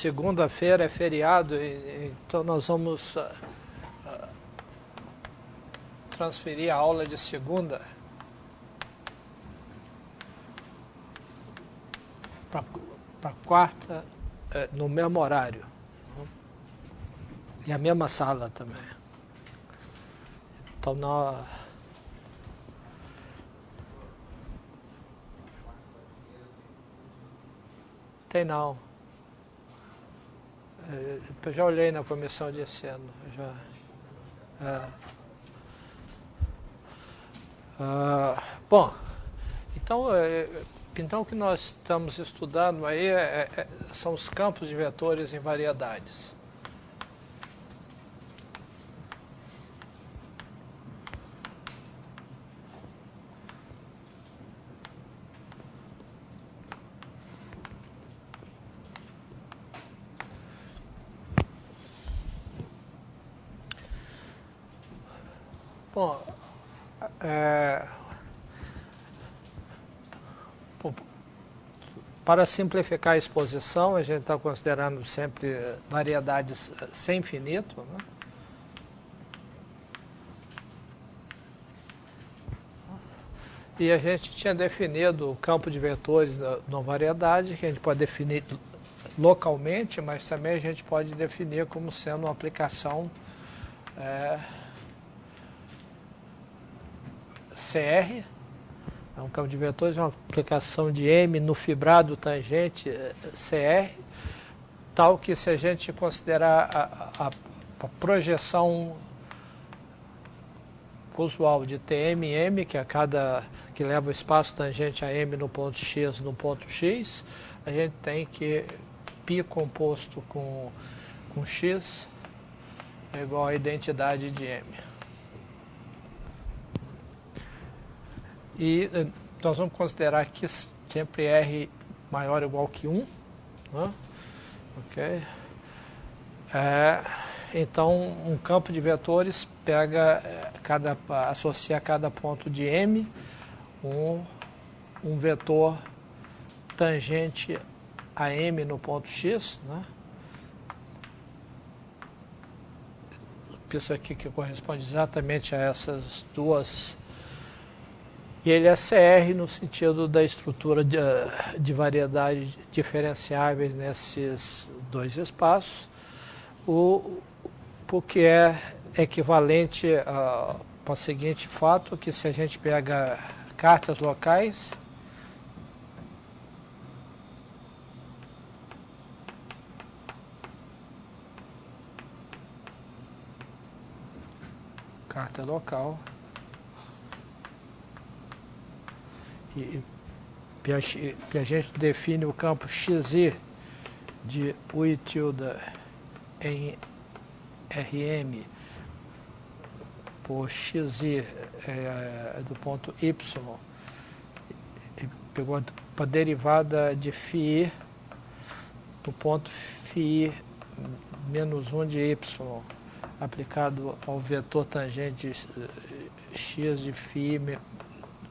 Segunda-feira é feriado, então nós vamos transferir a aula de segunda para quarta, no mesmo horário. E a mesma sala também. Então nós... Tem não. Eu já olhei na comissão de ensino. Bom, então o que nós estamos estudando aí são os campos de vetores em variedades. Bom, para simplificar a exposição, a gente está considerando sempre variedades sem infinito, né? E a gente tinha definido o campo de vetores na variedade, que a gente pode definir localmente, mas também a gente pode definir como sendo uma aplicação CR, um campo de vetores, uma aplicação de M no fibrado tangente CR, tal que se a gente considerar a projeção usual de TM e M, que leva o espaço tangente a M no ponto X no ponto X, a gente tem que π composto com X é igual à identidade de M. E nós vamos considerar que sempre R maior ou igual que 1. Né? Okay. Então, um campo de vetores associa a cada ponto de M um vetor tangente a M no ponto X. Né? Isso aqui que corresponde exatamente a essas duas. E ele é CR no sentido da estrutura de variedades diferenciáveis nesses dois espaços, o que é equivalente ao seguinte fato, que se a gente pega cartas locais, carta local, e a gente define o campo XI de UI tilde em RM por XI do ponto Y, e pegou para a derivada de φ do ponto φ menos 1 de Y, aplicado ao vetor tangente x de φ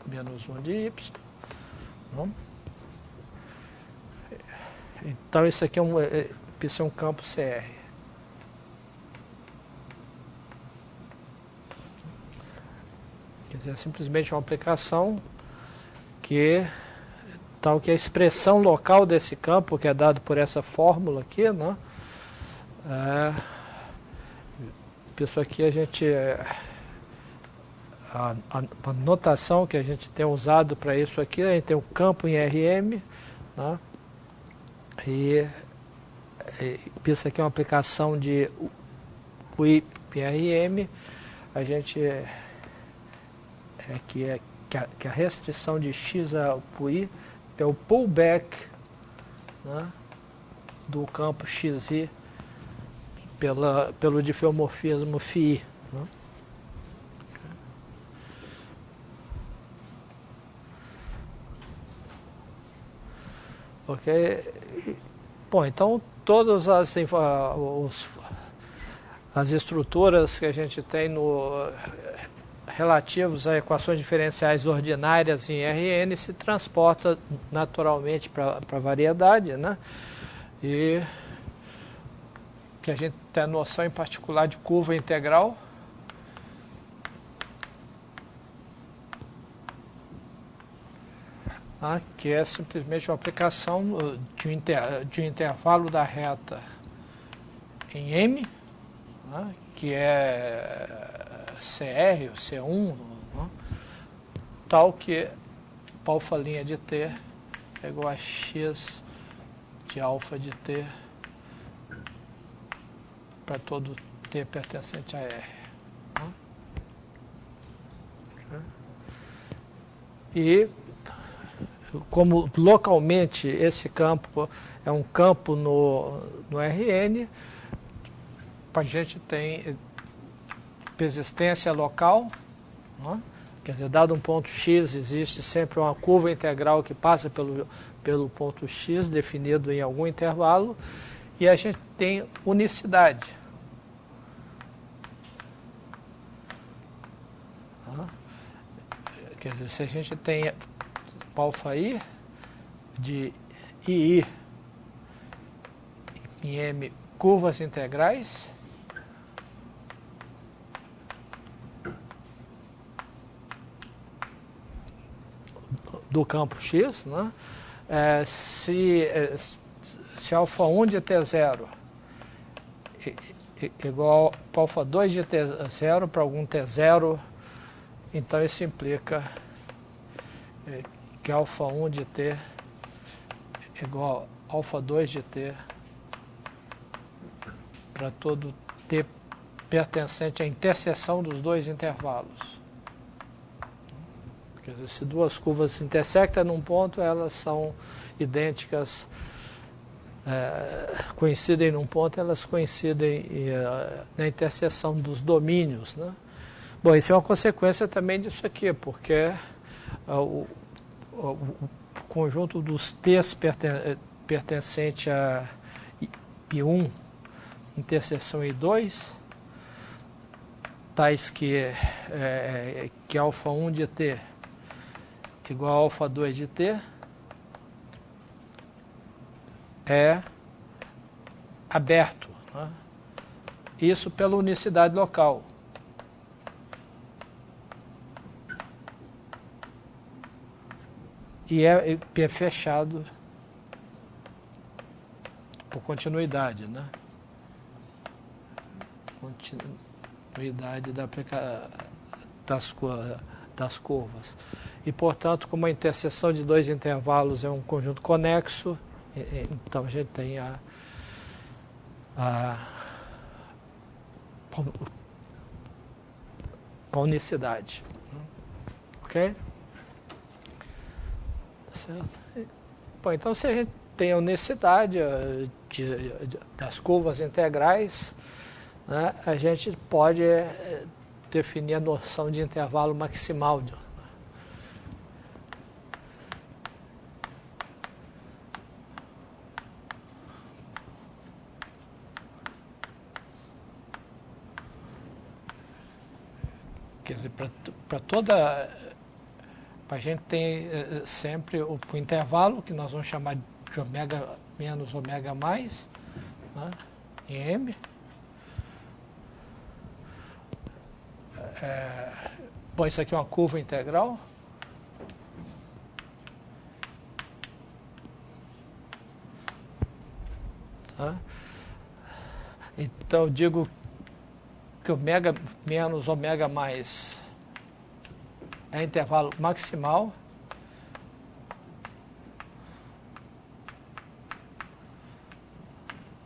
menos 1 de Y. Não? Então isso aqui é um campo CR. Quer dizer, é simplesmente uma aplicação tal que a expressão local desse campo, que é dado por essa fórmula aqui, né? Isso aqui a gente... A notação que a gente tem usado para isso aqui, a gente tem um campo em RM, né? E isso aqui é uma aplicação de UI em RM, a gente que a restrição de X ao UI é o pullback, né, do campo XI pelo difeomorfismo φ. Né? Ok? Bom, então todas as estruturas que a gente tem relativos a equações diferenciais ordinárias em Rn se transporta naturalmente para a variedade, né? E que a gente tem a noção em particular de curva integral. Que é simplesmente uma aplicação de um intervalo da reta em M, que é CR ou C1, tal que alfa' de t é igual a x de alfa de t para todo t pertencente a R. E como localmente esse campo é um campo no Rn, a gente tem persistência local, quer dizer, dado um ponto x, existe sempre uma curva integral que passa pelo ponto x, definido em algum intervalo, e a gente tem unicidade. Quer dizer, se a gente tem alfa_i de ii em M curvas integrais, do campo x, se alfa1 de t0 igual a alfa2 de t0 para algum t0, então isso implica que alfa1 de t é igual a alfa2 de t para todo t pertencente à interseção dos dois intervalos. Quer dizer, se duas curvas se intersectam num ponto, elas são idênticas, coincidem num ponto, elas coincidem na interseção dos domínios. Bom, isso é uma consequência também disso aqui, porque o conjunto dos t's pertencente a I1, interseção I2, tais que alfa1 de t igual a alfa2 de t, é aberto. Isso pela unicidade local. E é fechado por continuidade, Continuidade das curvas. E, portanto, como a interseção de dois intervalos é um conjunto conexo, então a gente tem a unicidade. Ok? Certo? Bom, então, se a gente tem a unicidade das curvas integrais, a gente pode definir a noção de intervalo maximal. Quer dizer, para a gente tem sempre o intervalo, que nós vamos chamar de ômega menos ômega mais, em M. Bom, isso aqui é uma curva integral. Então, eu digo que ômega menos ômega mais é intervalo maximal.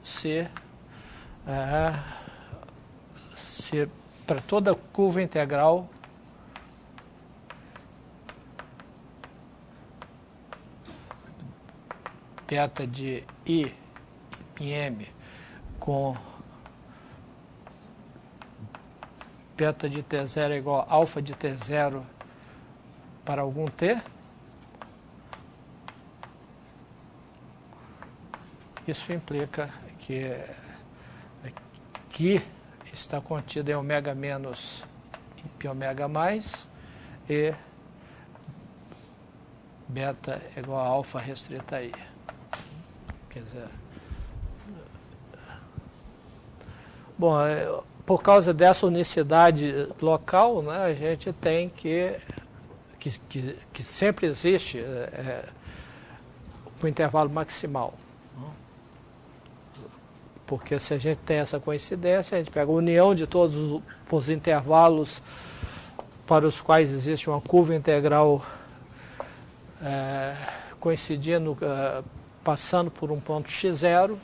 Se para toda curva integral beta de I em M com beta de T0 é igual a alfa de T0 para algum T, isso implica que está contido em ômega menos pi ômega mais e beta é igual a alfa restrita I. Quer dizer, Bom, por causa dessa unicidade local, né, a gente tem que sempre existe o intervalo maximal. Né? Porque se a gente tem essa coincidência, a gente pega a união de todos os intervalos para os quais existe uma curva integral coincidindo, passando por um ponto x0,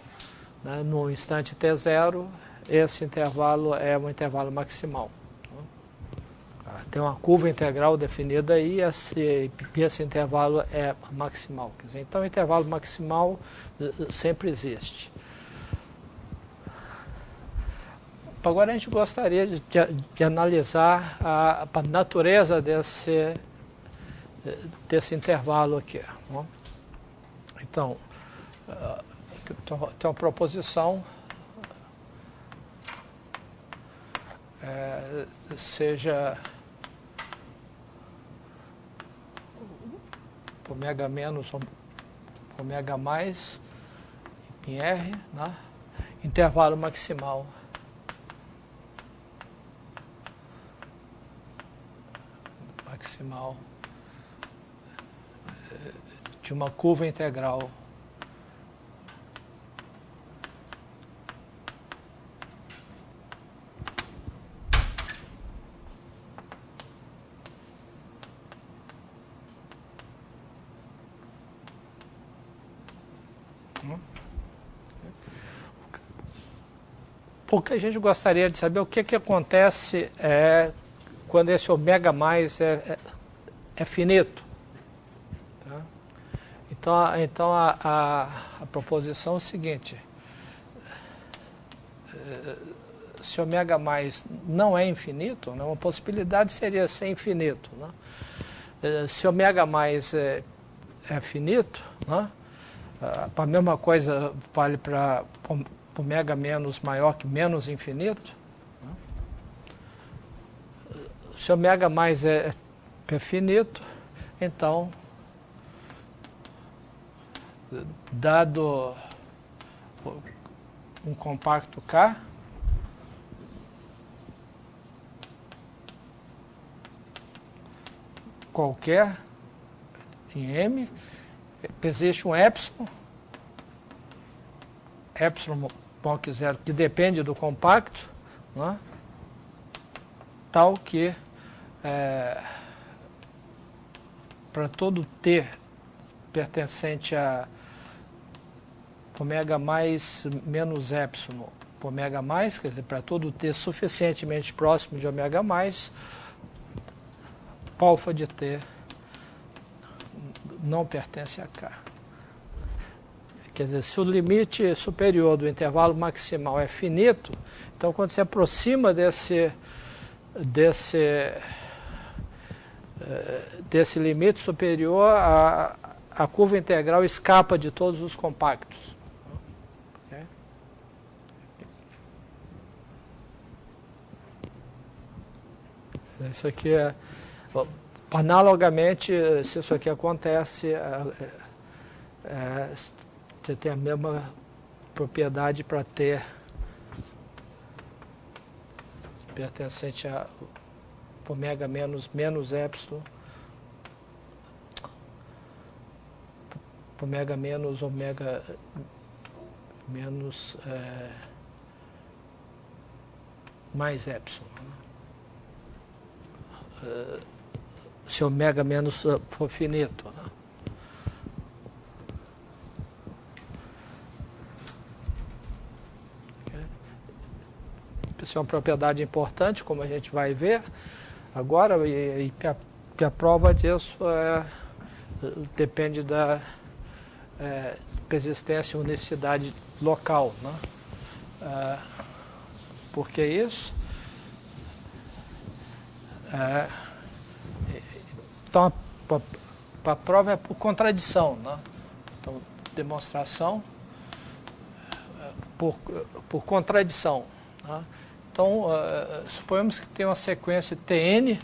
né, no instante t0, esse intervalo é um intervalo maximal. Tem uma curva integral definida aí e esse intervalo é maximal. Quer dizer, então, o intervalo maximal sempre existe. Agora, a gente gostaria de analisar a natureza desse intervalo aqui. Né? Então, tem uma proposição, seja ômega menos ômega mais em R, né? Intervalo maximal de uma curva integral porque a gente gostaria de saber o que acontece quando esse ômega mais é finito. Tá? Então a proposição é o seguinte: se ômega mais não é infinito, né, uma possibilidade seria ser infinito. Né? Se ômega mais é finito, né, a mesma coisa vale para ômega menos maior que menos infinito. Né? Se ômega mais é finito, então, dado um compacto K, qualquer em M, existe um epsilon POC 0, que depende do compacto, né? Tal que para todo T pertencente a ômega mais menos epsilon ômega mais, quer dizer, para todo T suficientemente próximo de ômega mais, alfa de T não pertence a K. Quer dizer, se o limite superior do intervalo maximal é finito, então quando se aproxima desse limite superior, a curva integral escapa de todos os compactos. Okay? Isso aqui é... Bom, analogamente, se isso aqui acontece, você tem a mesma propriedade para ter pertencente a ômega menos epsilon, ômega menos mais epsilon. Se ômega menos for finito. Né? Isso é uma propriedade importante, como a gente vai ver agora, e a prova disso depende da persistência e unicidade local. Né? Por que isso? Então, a prova é por contradição. Né? Então, demonstração por contradição. Né? Então, suponhamos que tem uma sequência Tn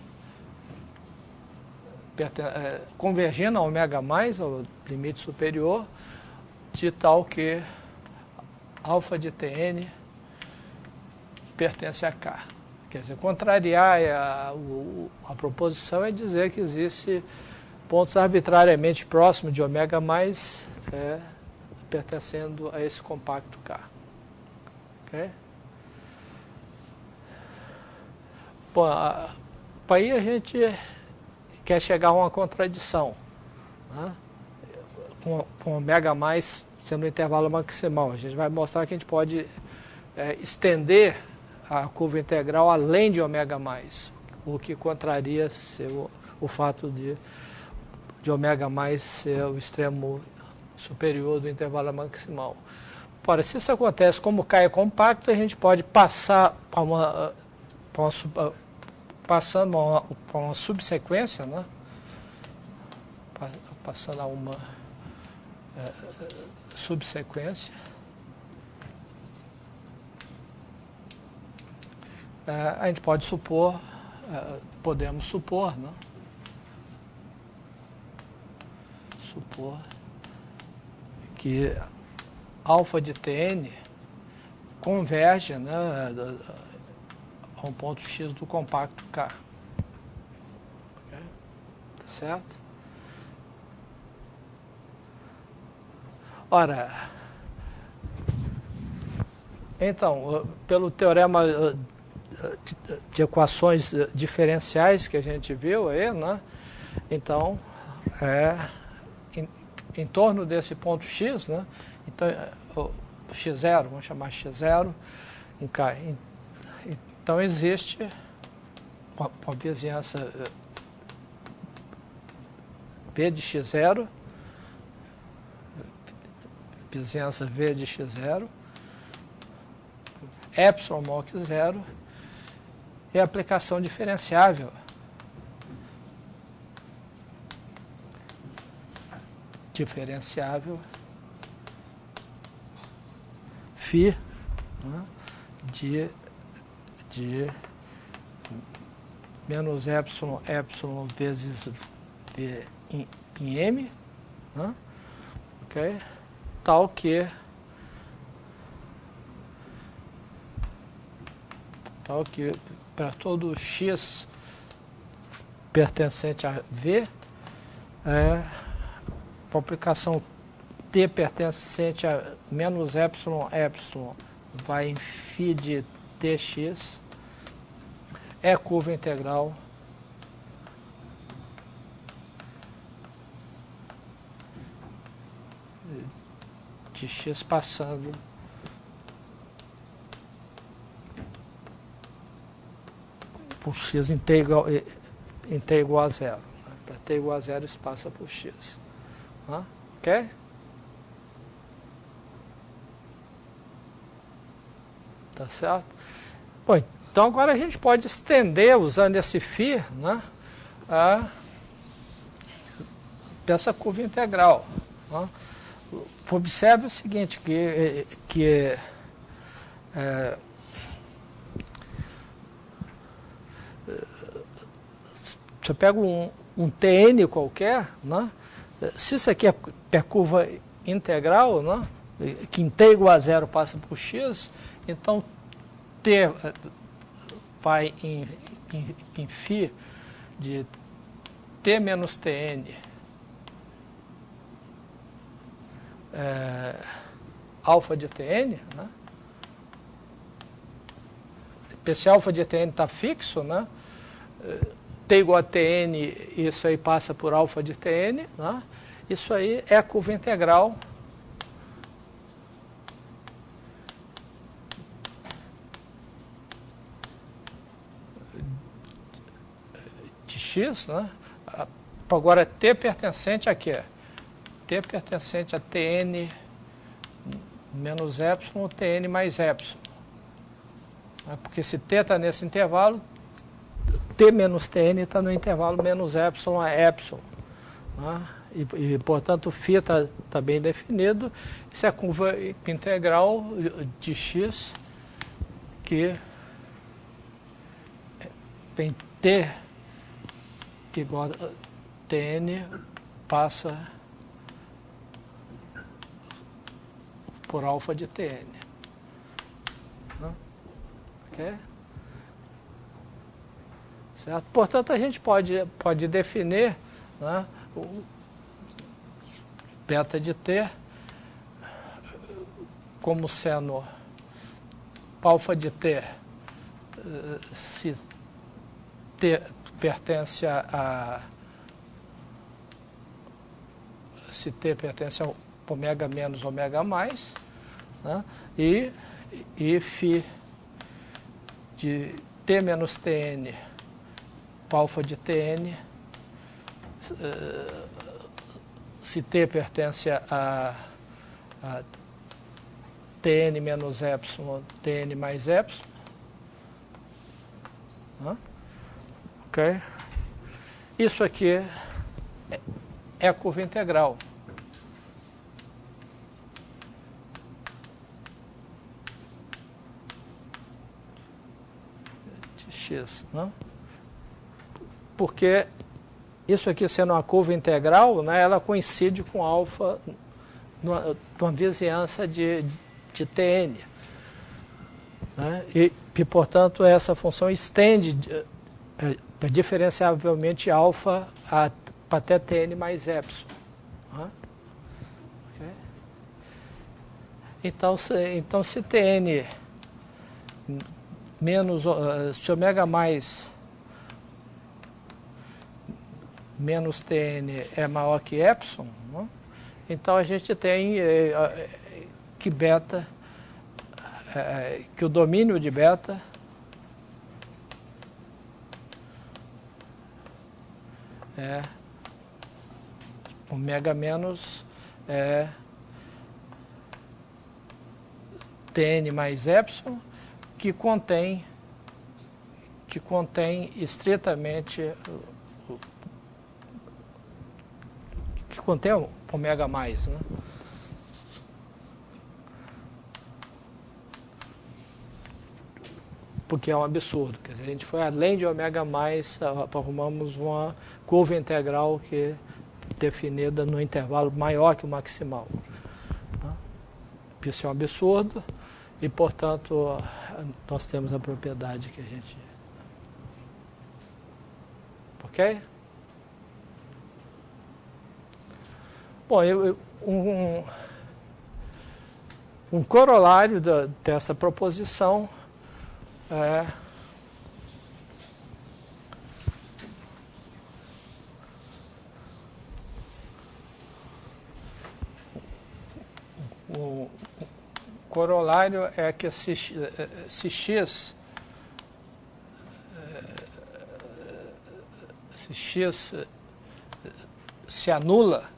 convergindo a ômega mais, ao limite superior, de tal que alfa de Tn pertence a K. Quer dizer, contrariar a proposição é dizer que existe pontos arbitrariamente próximos de ômega mais pertencendo a esse compacto K. Okay? Bom, aí a gente quer chegar a uma contradição, né? Com ômega mais sendo o intervalo maximal. A gente vai mostrar que a gente pode estender a curva integral além de ômega mais, o que contraria o fato de ômega mais ser o extremo superior do intervalo maximal. Ora, se isso acontece, como K é compacto, a gente pode passar passando a uma subsequência, né? Passando a uma subsequência, a gente pode supor, podemos supor, né? Supor que alfa de Tn converge, né, a um ponto X do compacto K. Okay? Tá certo? Ora, então, pelo teorema de equações diferenciais que a gente viu aí, né? Então, em torno desse ponto X, né? Então, o x0, vamos chamar x0 em K. Então, existe uma vizinhança V de x0, vizinhança V de x0, epsilon moc 0 e aplicação diferenciável φ, né, de menos epsilon vezes V em M, né, ok? Tal que para todo x pertencente a V, para aplicação T pertencente a menos epsilon vai em φ de Tx, curva integral de x passando por x em t igual a zero. Para t igual a zero, isso passa por x. Ok? Tá certo? Bom, então agora a gente pode estender, usando esse φ, né, dessa curva integral. Né? Observe o seguinte, que você pega um Tn qualquer, né? Se isso aqui é curva integral, né? Que em t igual a zero passa por x, então t vai em φ de t menos Tn alfa de Tn, né? Esse alfa de Tn está fixo, né? T igual a Tn, isso aí passa por alfa de Tn, né? Isso aí é a curva integral de x, né? Agora, t pertencente a quê? T pertencente a Tn menos epsilon, Tn mais epsilon. Porque se t está nesse intervalo, t menos Tn está no intervalo menos epsilon a epsilon. Né? E, portanto, o φ está bem definido. Isso é a curva integral de x que tem t igual a Tn passa por alfa de Tn. Né? ok? Certo? Portanto, a gente pode definir, né, o beta de t como sendo alfa de t, se t pertence se t pertence a ômega menos ômega mais, né, e φ de t menos tn, alfa de tn, se t pertence a tn menos epsilon, tn mais epsilon, né? Ok? Isso aqui é a curva integral. De x, né? Porque isso aqui sendo uma curva integral, né, ela coincide com alfa numa vizinhança de Tn. Né? E, portanto, essa função estende diferenciavelmente alfa para até Tn mais epsilon. Né? Okay? Então, se Tn menos, se ômega mais menos Tn é maior que epsilon, né? Então a gente tem que beta, que o domínio de beta é ômega menos Tn mais epsilon, que contém estritamente, que contém ômega mais, né? Porque é um absurdo. Quer dizer, a gente foi além de ômega mais, arrumamos uma curva integral que é definida no intervalo maior que o maximal. Isso é um absurdo e, portanto, nós temos a propriedade que a gente... Ok? Bom, um corolário dessa proposição é o corolário é que se x se anula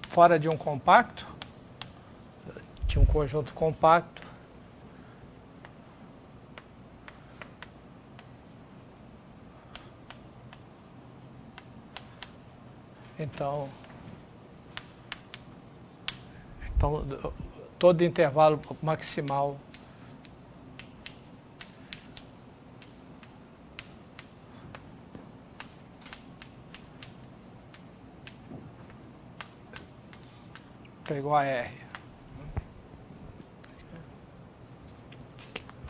fora de um compacto, de um conjunto compacto, então todo intervalo maximal é igual a R.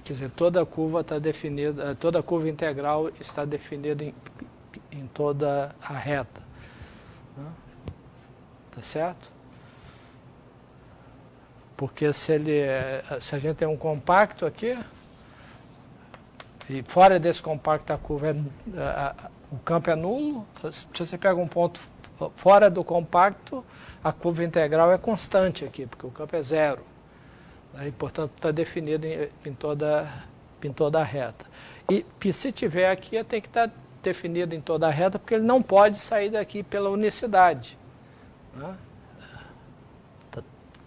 Quer dizer, toda curva está definida, toda curva integral está definida em toda a reta. Tá certo? Porque se a gente tem um compacto aqui, e fora desse compacto a curva o campo é nulo, se você pega um ponto fora do compacto, a curva integral é constante aqui, porque o campo é zero. Aí, portanto, está definido em toda a reta. E se tiver aqui, tem que estar definido em toda a reta, porque ele não pode sair daqui pela unicidade. Né?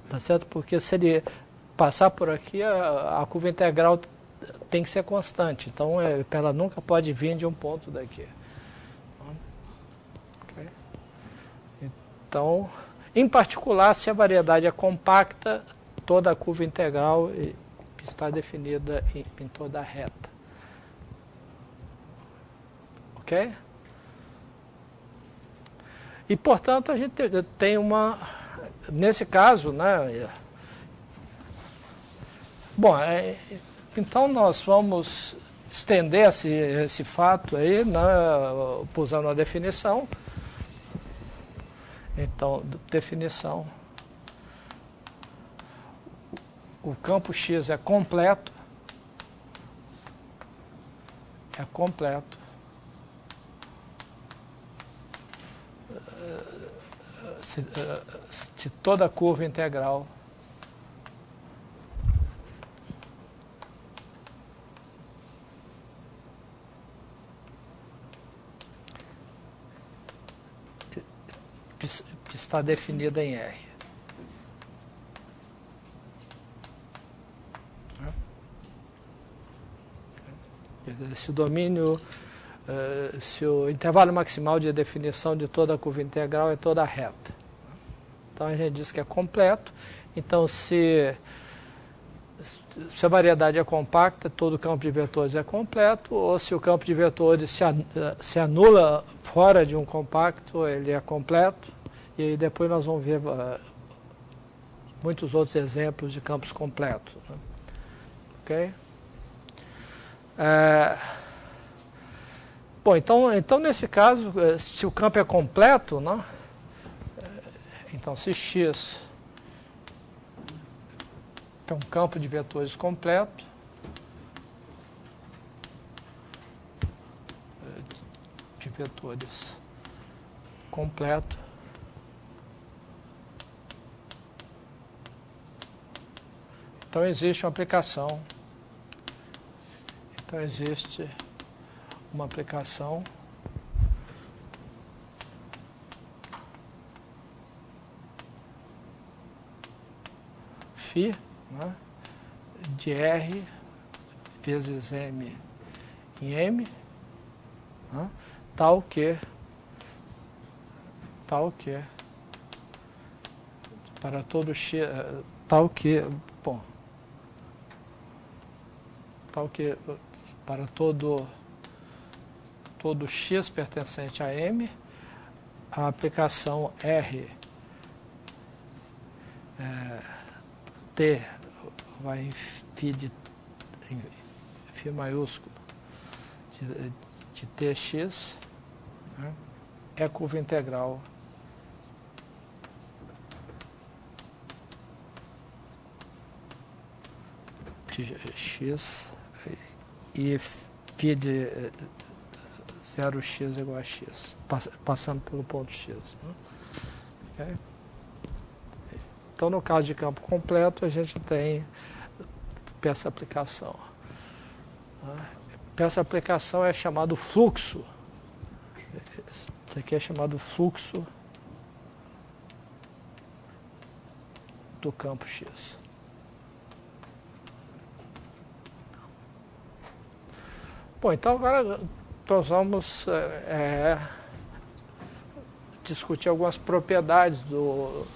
Tá certo? Porque se ele passar por aqui, a curva integral tem que ser constante. Então, ela nunca pode vir de um ponto daqui. Okay? Então, em particular, se a variedade é compacta, toda a curva integral está definida em toda a reta. Ok? E, portanto, a gente tem nesse caso, né, Bom, então nós vamos estender esse fato aí, né, usando a definição. Então, definição. O campo X é completo. É completo. De toda a curva integral que está definida em R. Se o domínio, se o intervalo maximal de definição de toda a curva integral é toda reta. Então a gente diz que é completo. Então se a variedade é compacta, todo o campo de vetores é completo, ou se o campo de vetores se anula fora de um compacto, ele é completo. E aí depois nós vamos ver muitos outros exemplos de campos completos. Né? Ok? Bom, então nesse caso, se o campo é completo, né? Então se X é um campo de vetores completo, então existe uma aplicação. Então existe uma aplicação φ, né, de R vezes M em M, né, tal que para todo X, para todo X pertencente a M, a aplicação R T vai em φ maiúsculo de Tx, né, é curva integral de X e φ de 0x igual a x, passando pelo ponto x. Né? Okay? Então, no caso de campo completo, a gente tem essa aplicação. Essa aplicação é chamado fluxo. Isso aqui é chamado fluxo do campo X. Bom, então agora nós vamos discutir algumas propriedades do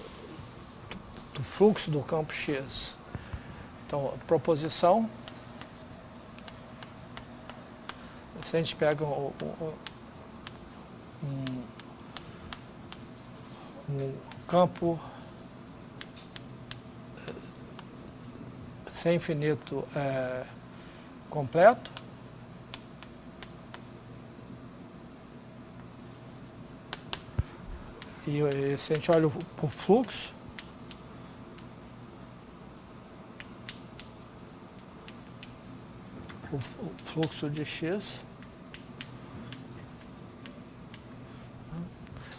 fluxo do campo X. Então, proposição. Se a gente pega um campo sem infinito completo, e se a gente olha para o fluxo, o fluxo de X,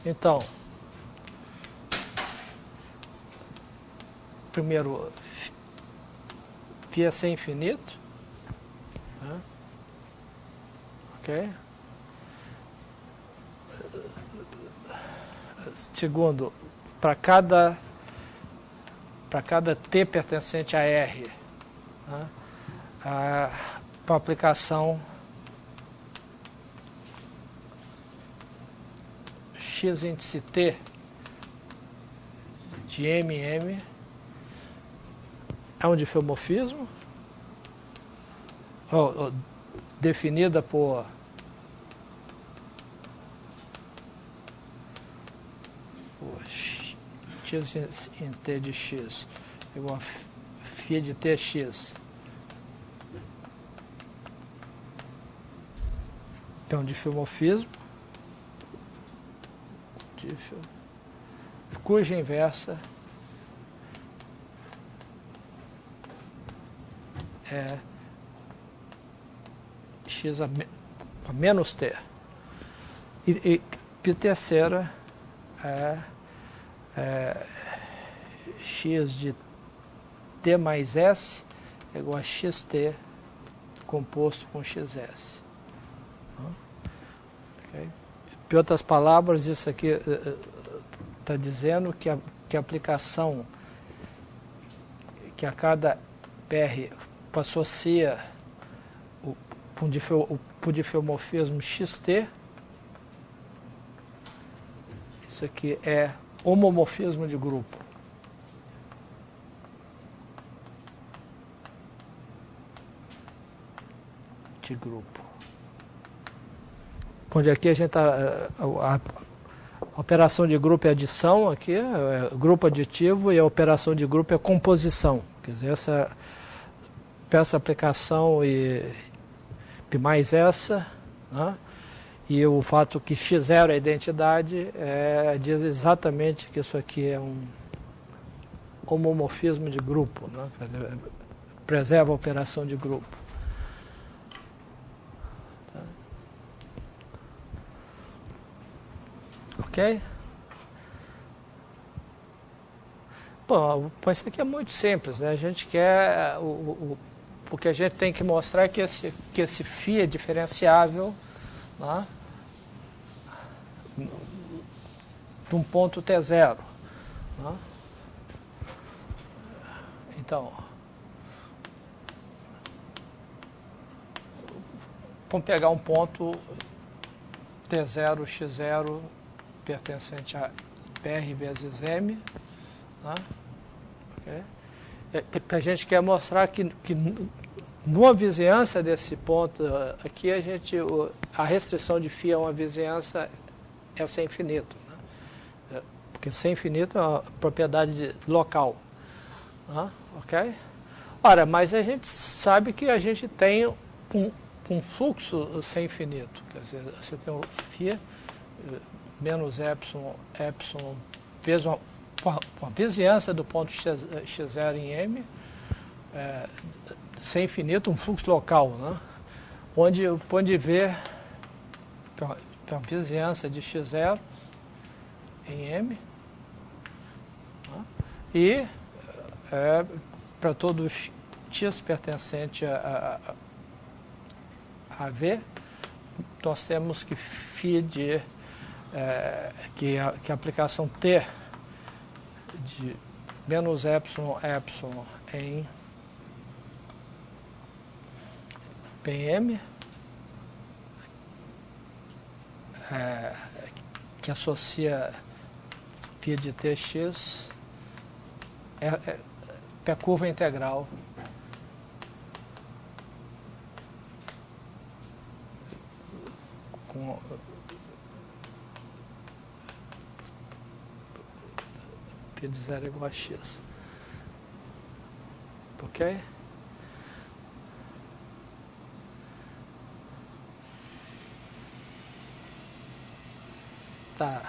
então, primeiro, φ é sem infinito, né? Ok? Segundo, para cada t pertencente a R, né, para aplicação x índice t de MM é um difeomorfismo, definida por x em t de x igual a φ de tx é um difeomorfismo, cuja inversa é x a menos t. E terceira é x de t mais s é igual a xt composto com xs. Okay. Em outras palavras, isso aqui está dizendo que a aplicação que a cada PR associa o difeomorfismo xt, isso aqui é homomorfismo de grupo. Onde aqui a gente está, a operação de grupo é adição, aqui é grupo aditivo, e a operação de grupo é composição. Quer dizer, essa aplicação e mais essa, né? E o fato que x0 é a identidade diz exatamente que isso aqui é um homomorfismo de grupo, né? Preserva a operação de grupo. Ok? Bom, isso aqui é muito simples, né? A gente quer, porque a gente tem que mostrar que esse φ é diferenciável, né? De um ponto T0. Né? Então, vamos pegar um ponto T0, x0, pertencente a PR vezes M. Né? Okay. A gente quer mostrar que numa vizinhança desse ponto aqui, a restrição de φ a uma vizinhança é sem infinito. Né? Porque sem infinito é uma propriedade local. Né? Ok? Ora, mas a gente sabe que a gente tem um fluxo sem infinito. Quer dizer, você tem o φ menos epsilon vezes uma vizinhança do ponto x0 em M, sem infinito, um fluxo local, né? Onde ver a vizinhança de x0 em M, né? E para todo x pertencente a V, nós temos que φ de que a aplicação T de menos epsilon em PM, que associa φ de Tx, é a curva integral com φ de 0 igual a x. Ok? Tá.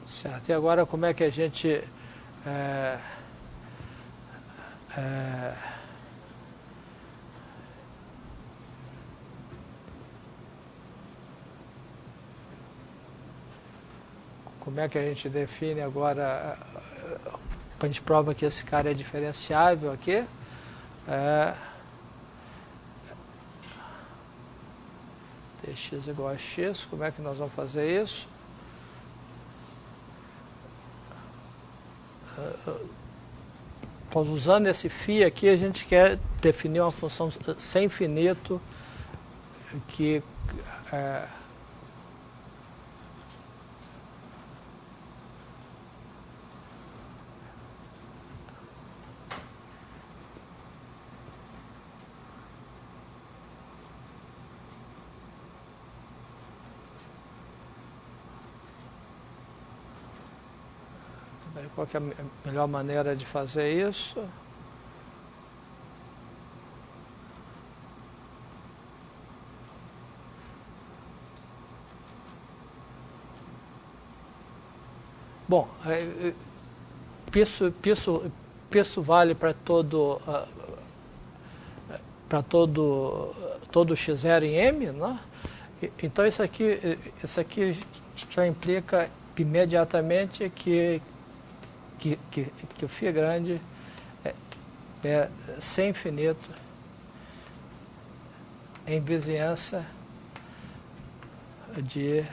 Certo. E agora como é que a gente como é que a gente define agora, a gente prova que esse cara é diferenciável aqui, Tx igual a x, como é que nós vamos fazer isso? Usando esse φ aqui, a gente quer definir uma função sem infinito que Qual que é a melhor maneira de fazer isso? Bom, isso vale para todo x0 em m, né? Então isso aqui já implica imediatamente que o φ grande é sem infinito em vizinhança de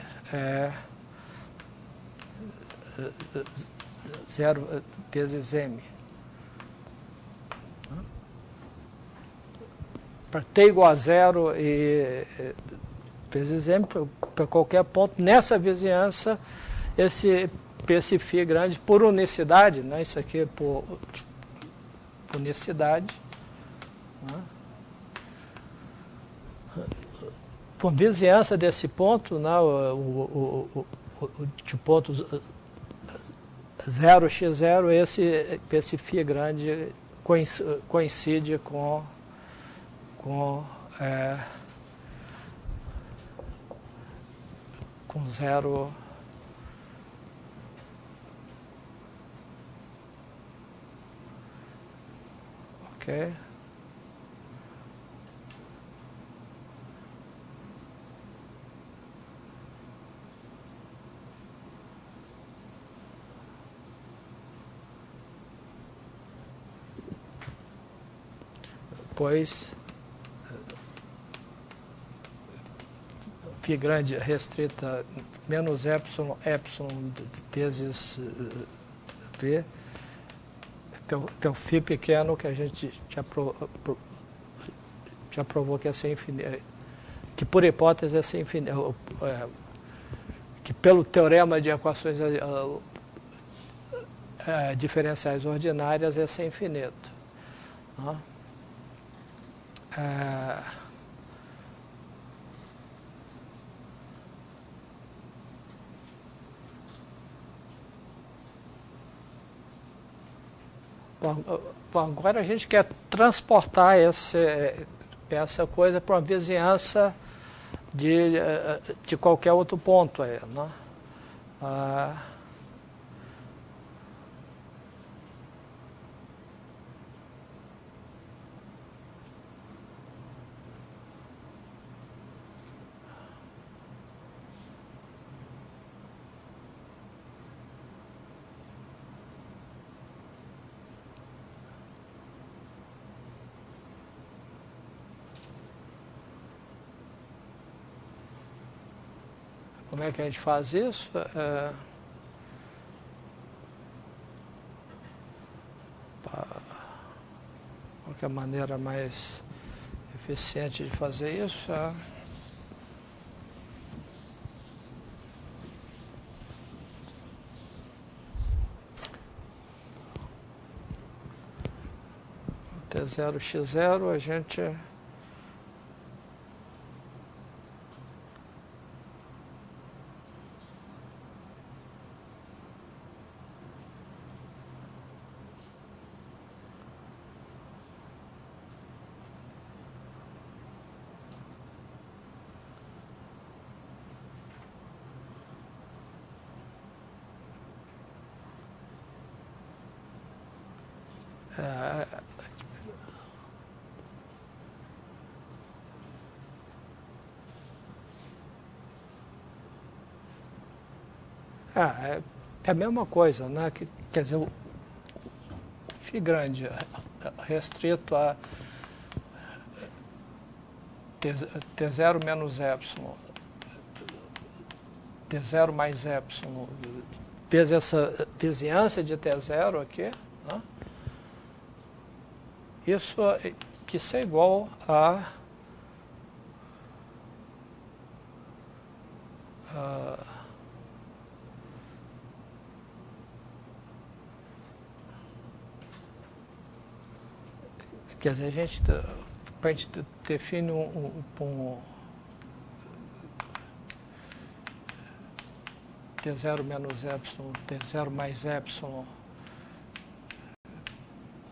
0 vezes m. Para t igual a 0 e vezes m, para qualquer ponto, nessa vizinhança, esse φ grande, por unicidade, né? Isso aqui é por unicidade, né? Por vizinhança desse ponto, né? De pontos 0, x0, esse φ grande coincide com 0. Ok? Pois φ grande restrita menos epsilon vezes v, que é o φ pequeno que a gente já provou que é sem infinito, que por hipótese é sem infinito, que pelo teorema de equações diferenciais ordinárias é sem infinito. Né? Bom, agora a gente quer transportar essa coisa para uma vizinhança de qualquer outro ponto aí, né? Como é que a gente faz isso? Qual que é a maneira mais eficiente de fazer isso? T0, x0, a gente... é a mesma coisa, né? Quer dizer, o φ grande restrito a T0 menos epsilon, T0 mais epsilon, vezes essa vizinhança de T0 aqui, né? Isso é igual a quer dizer, a gente define T0 menos epsilon, T0 mais epsilon,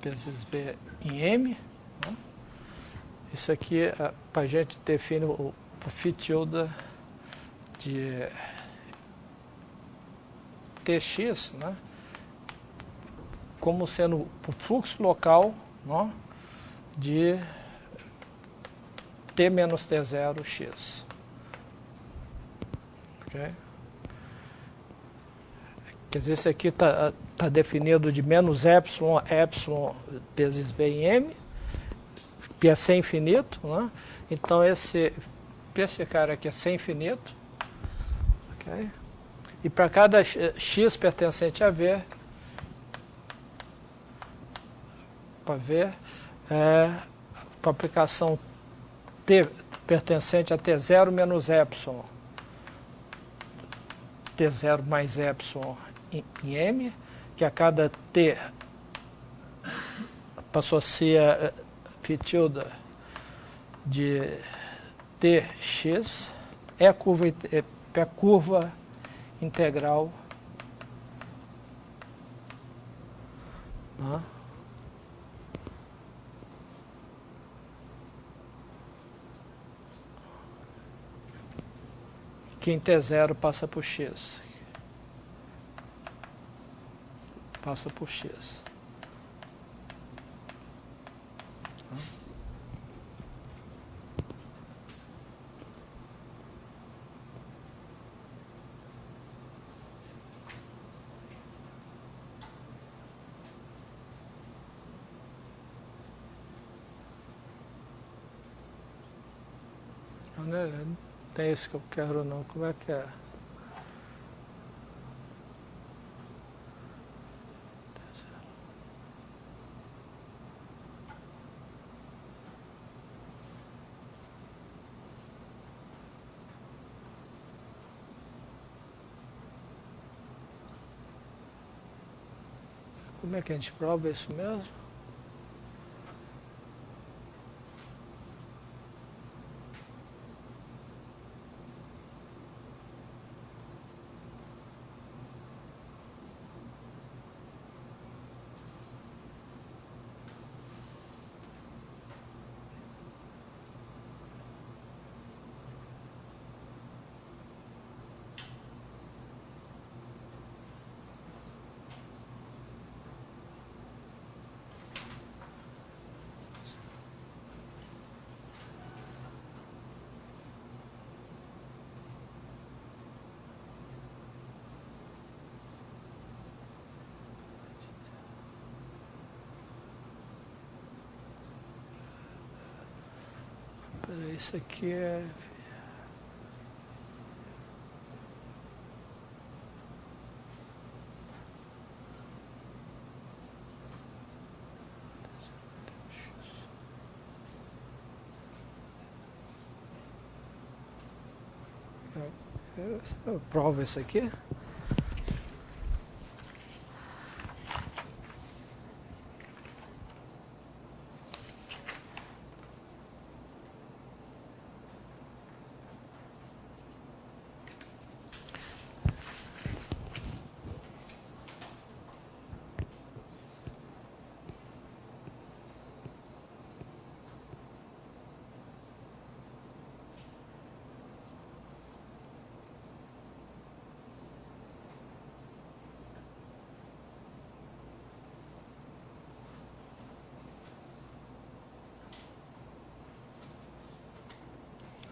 vezes V em M. Né? Isso aqui, para a gente definir o phi tilde de Tx, né? Como sendo o fluxo local, né? De T menos T0 x. Okay? Quer dizer, esse aqui está definido de menos epsilon, epsilon vezes V em M, que é sem infinito, né? Então esse cara aqui é sem infinito. Okay? E para cada x pertencente a V, para ver, para aplicação T pertencente a T0 menos epsilon, T0 mais epsilon em M, que a cada T passou a ser phi tilde de Tx, é a curva integral, né? Que em T0 passa por x. Passa por x. Não é isso que eu quero não. Como é que é? Como é que a gente prova isso mesmo? Peraí, isso aqui é... Eu provo isso aqui.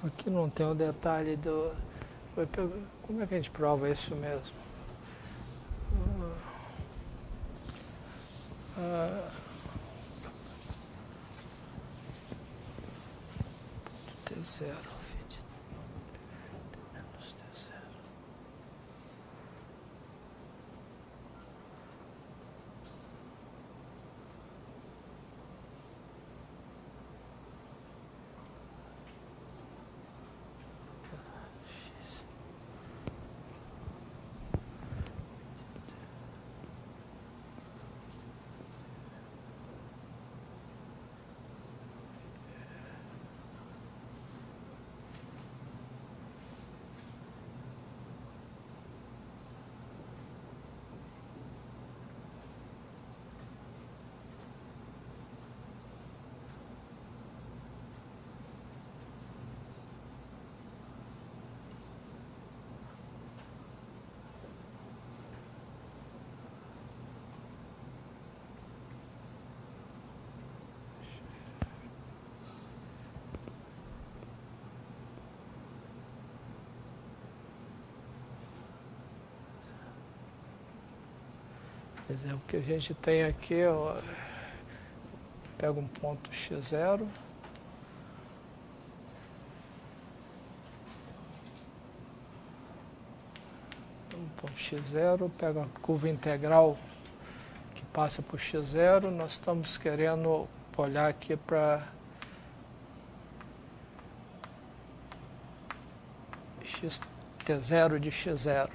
Aqui não tem o detalhe do... Como é que a gente prova isso mesmo? T0, menos T0. X. Quer dizer, o que a gente tem aqui, ó, pega um ponto x0, ponto x0, pega a curva integral que passa por x0, nós estamos querendo olhar aqui para xt0 de x0.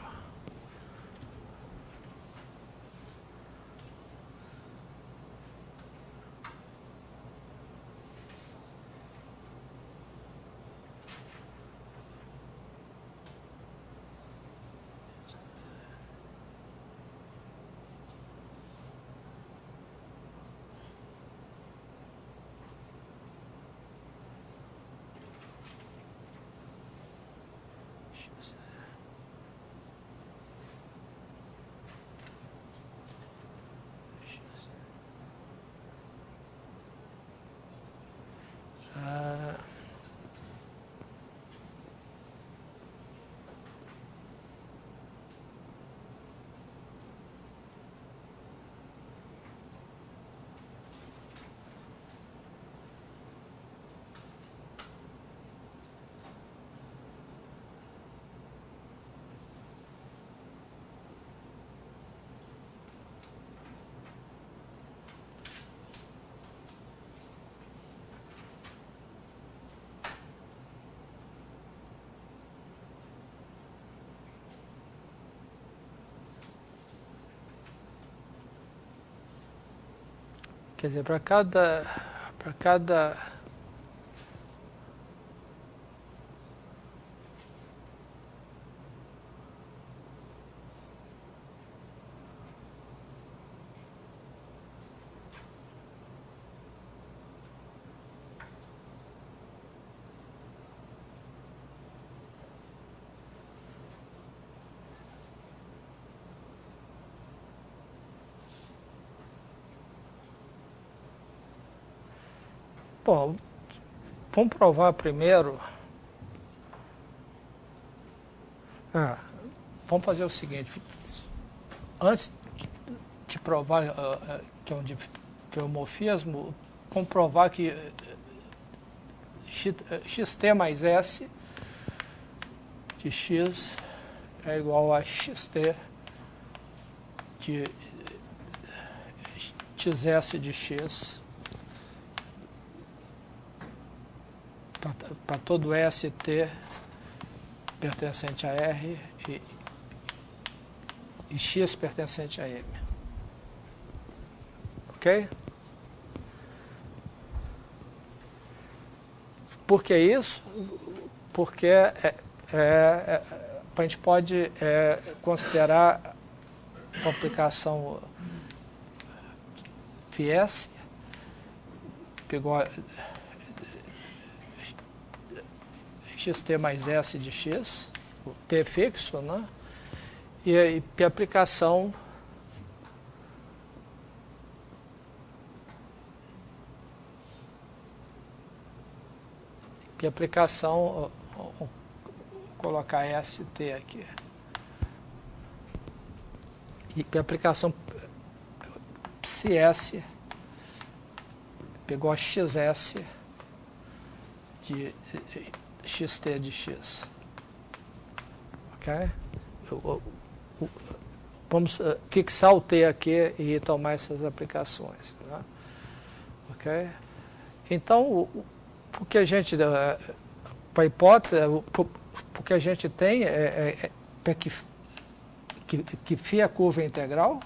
Quer dizer, para cada bom, vamos provar primeiro. Vamos fazer o seguinte. Antes de provar que é um diffeomorfismo, vamos provar que xt mais s de x é igual a xt de xs de x para todo ST pertencente a R e x pertencente a M. Ok? Por que isso? Porque a gente pode considerar a aplicação φs, pegou xt mais s de x, o t fixo, né? E a aplicação vou colocar st aqui, e a aplicação psi-s pegou a xs de xt de x. Ok? Vamos fixar o t aqui e tomar essas aplicações. Né? Ok? Então, o que a gente, para a hipótese, o que a gente tem é que φ é a curva integral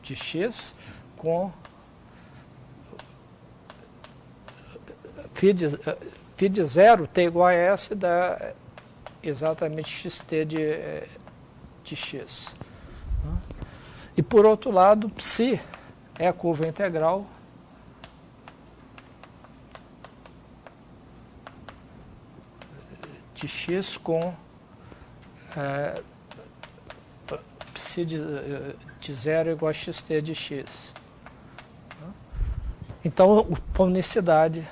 de x com φ de 0 t igual a s dá exatamente xt de x. E por outro lado, psi é a curva integral de x com psi de 0 igual a xt de x. Então, a unicidade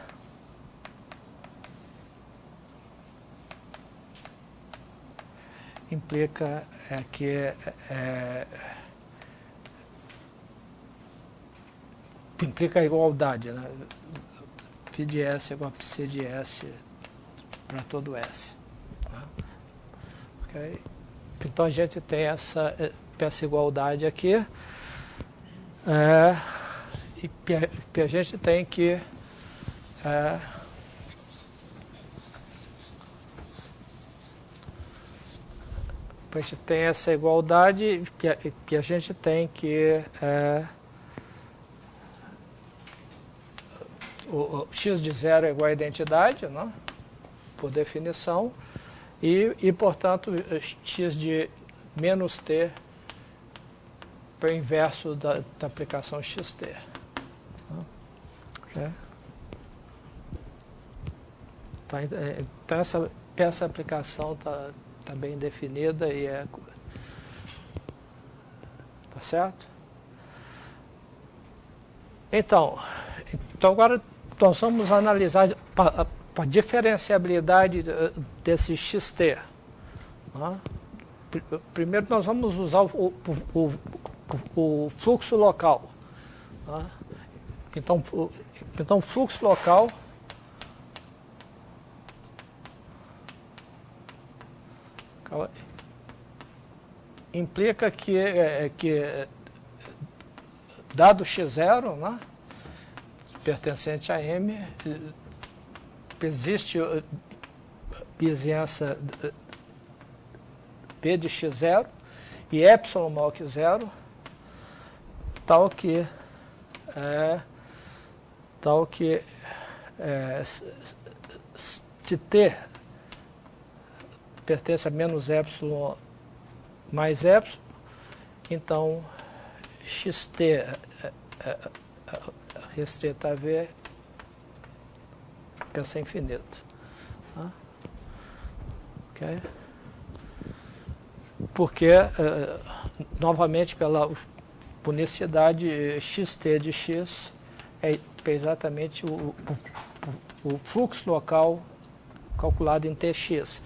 implica implica a igualdade, né? Φ de S igual a Psi de S para todo S. Tá? Okay? Então a gente tem essa igualdade aqui, e a gente tem que a gente tem essa igualdade que a gente tem que o x de 0 é igual à identidade, né? Por definição, e portanto x de menos t para o inverso da aplicação xt. Okay? Então essa aplicação está bem definida e tá certo? Então agora nós vamos analisar a diferenciabilidade desse xt. Né? Primeiro nós vamos usar o fluxo local. Né? Então fluxo local implica que dado x0, né, pertencente a M, existe vizinhança P de x0 e epsilon maior que 0, tal que se T pertence a menos epsilon mais epsilon, então xt restrita a V pensa infinito. Tá? Okay? Porque, novamente, pela unicidade, xt de x é exatamente o fluxo local calculado em tx.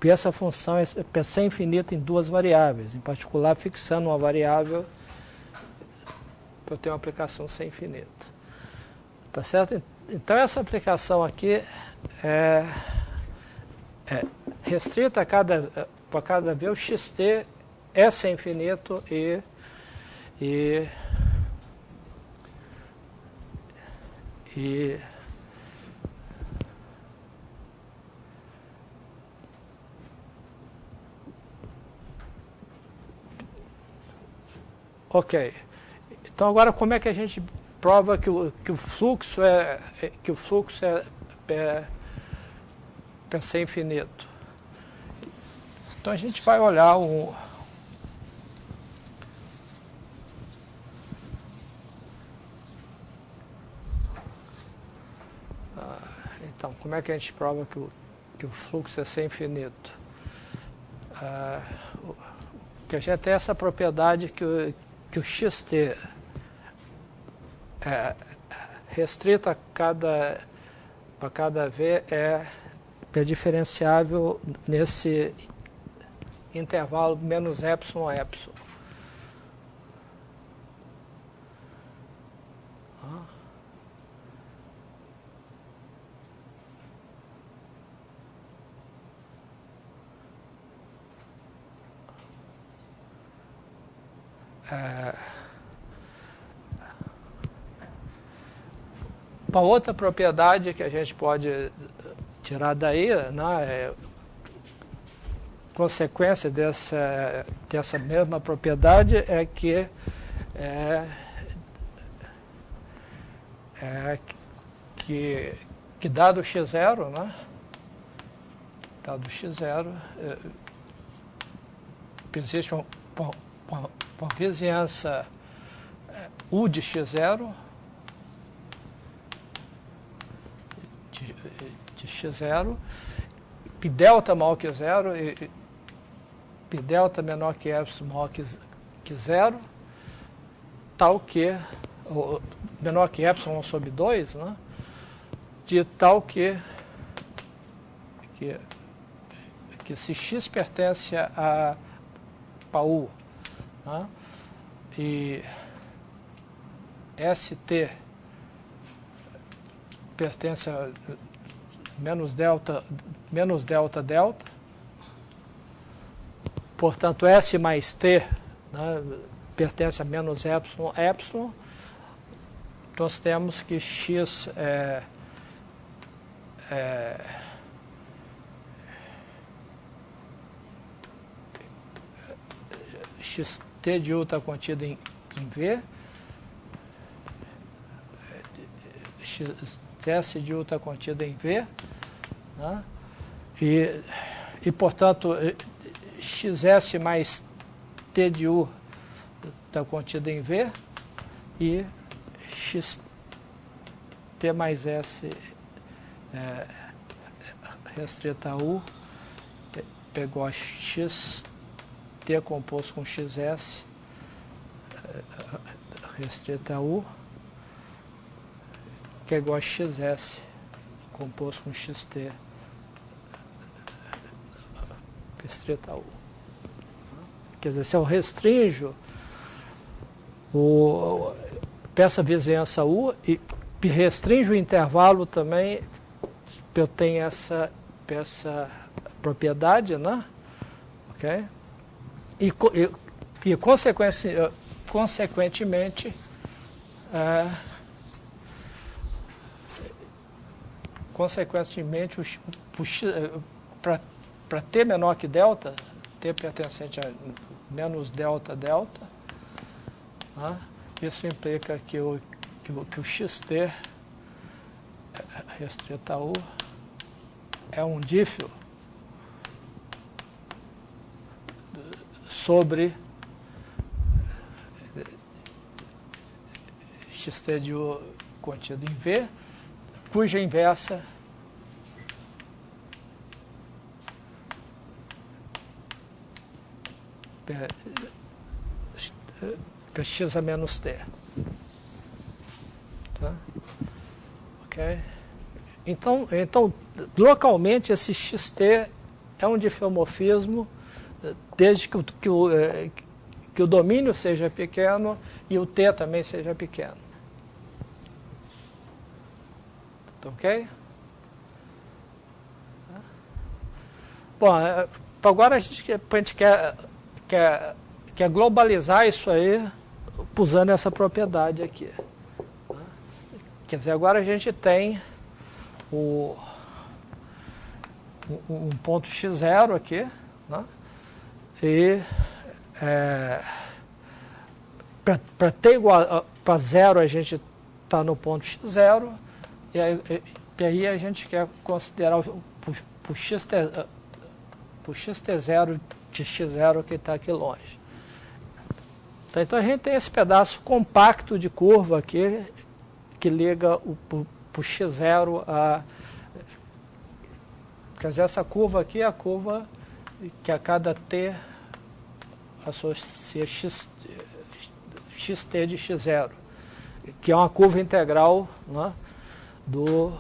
E essa função é pensar infinita em duas variáveis, em particular fixando uma variável para eu ter uma aplicação sem infinito. Tá certo? Então essa aplicação aqui é restrita para cada vez o xt é sem infinito e ok. Então agora como é que a gente prova que o fluxo é ser infinito? Então a gente vai olhar então como é que a gente prova que o fluxo é ser infinito? Que a gente tem essa propriedade que o xt restrito para cada v é diferenciável nesse intervalo menos epsilon epsilon. Uma outra propriedade que a gente pode tirar daí, né, consequência dessa mesma propriedade é que dado x0, né, dado x0, existe uma vizinhança U de x0 de x0, π delta maior que 0 e π delta menor que epsilon maior que 0, tal que, menor que epsilon sobre 2, né, de tal que que se x pertence a U, né, e ST pertence a menos delta, delta, portanto S mais T, né, pertence a menos epsilon, epsilon, nós temos que x xt de U está contido em V, xs de U está contido em V, né? E portanto, xs mais T de U está contido em V, e xt mais S restrita a U, pegou a xt composto com xs, restrita a U, que é igual a xs composto com xt restrita a U. Quer dizer, se eu restringo essa vizinhança U e restringo o intervalo também, eu tenho essa propriedade, né? Ok? E consequentemente, para T menor que delta, T pertencente a menos delta, delta, né? Isso implica que o xt restrito a U é um dífio sobre xt de U contido em V, cuja inversa x a menos t. Tá? Ok? Então, localmente, esse xt é um difeomorfismo desde que o domínio seja pequeno e o t também seja pequeno. Ok? Bom, agora a gente quer globalizar isso aí usando essa propriedade aqui. Quer dizer, agora a gente tem um ponto x0 aqui, né? E para t igual para zero a gente está no ponto x0, e aí a gente quer considerar o xt0 de x0 que está aqui longe. Então a gente tem esse pedaço compacto de curva aqui que liga o x0 a... Quer dizer, essa curva aqui é a curva que a cada t associa xt de x0, que é uma curva integral, né, do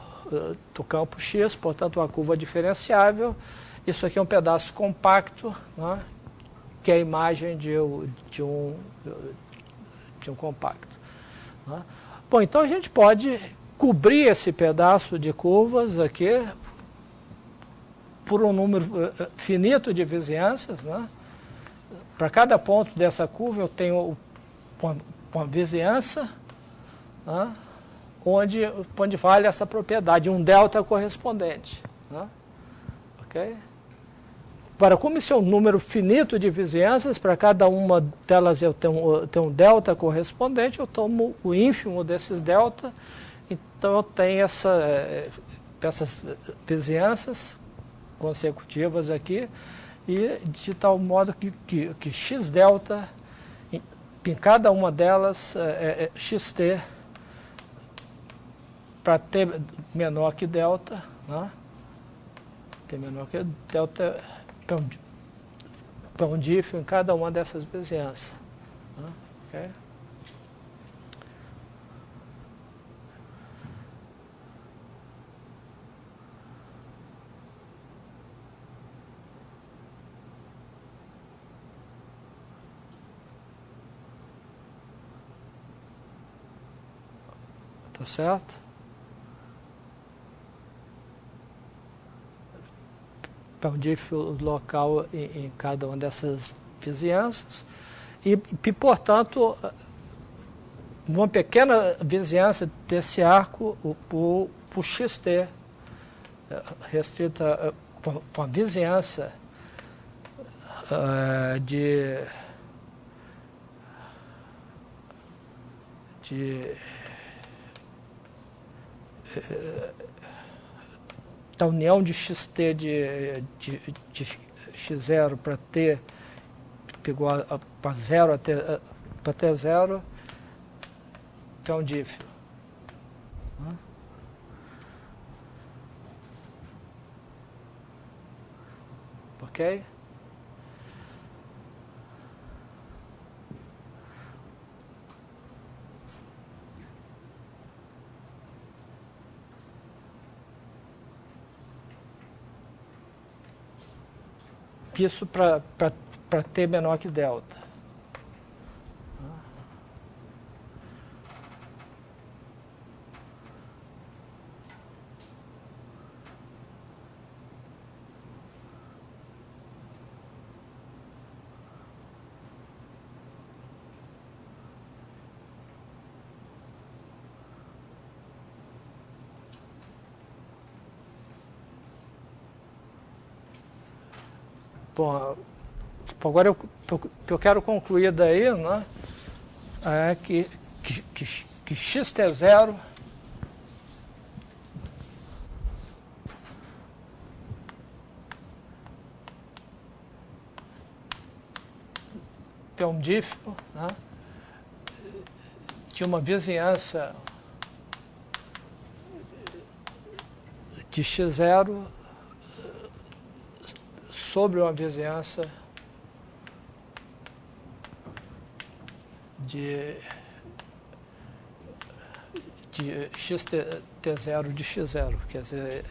campo x, portanto uma curva diferenciável. Isso aqui é um pedaço compacto, né, que é a imagem de um compacto. Né? Bom, então a gente pode cobrir esse pedaço de curvas aqui por um número finito de vizinhanças, né? Para cada ponto dessa curva eu tenho uma vizinhança, né, onde vale essa propriedade, um delta correspondente. Né? Ok? Agora, como isso é um número finito de vizinhanças, para cada uma delas eu tenho um delta correspondente, eu tomo o ínfimo desses delta, então eu tenho essas vizinhanças consecutivas aqui, e de tal modo que x delta, em cada uma delas, xt, para t menor que delta, né? T menor que delta, para um dífio em cada uma dessas vizinhanças. Né? Okay? tá certo? Então, dífilo local em cada uma dessas vizinhanças e, portanto, uma pequena vizinhança desse arco, por xt, restrita para a vizinhança da união de xt de x0 para t igual para 0 até para t0, que é um dífilo. Ok? Isso para t menor que delta. Bom, agora eu quero concluir daí, né, que xt0 é um dífilo, né, de uma vizinhança de x0 sobre uma vizinhança de xt0 de x0. Quer dizer,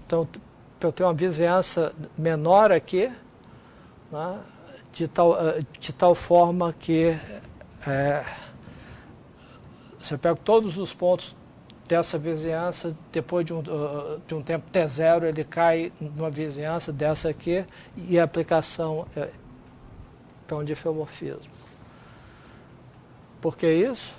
então, eu tenho uma vizinhança menor aqui, né, de tal forma que se eu pego todos os pontos dessa vizinhança, depois de um tempo t0, ele cai numa vizinhança dessa aqui, e a aplicação é um difeomorfismo. Por que isso?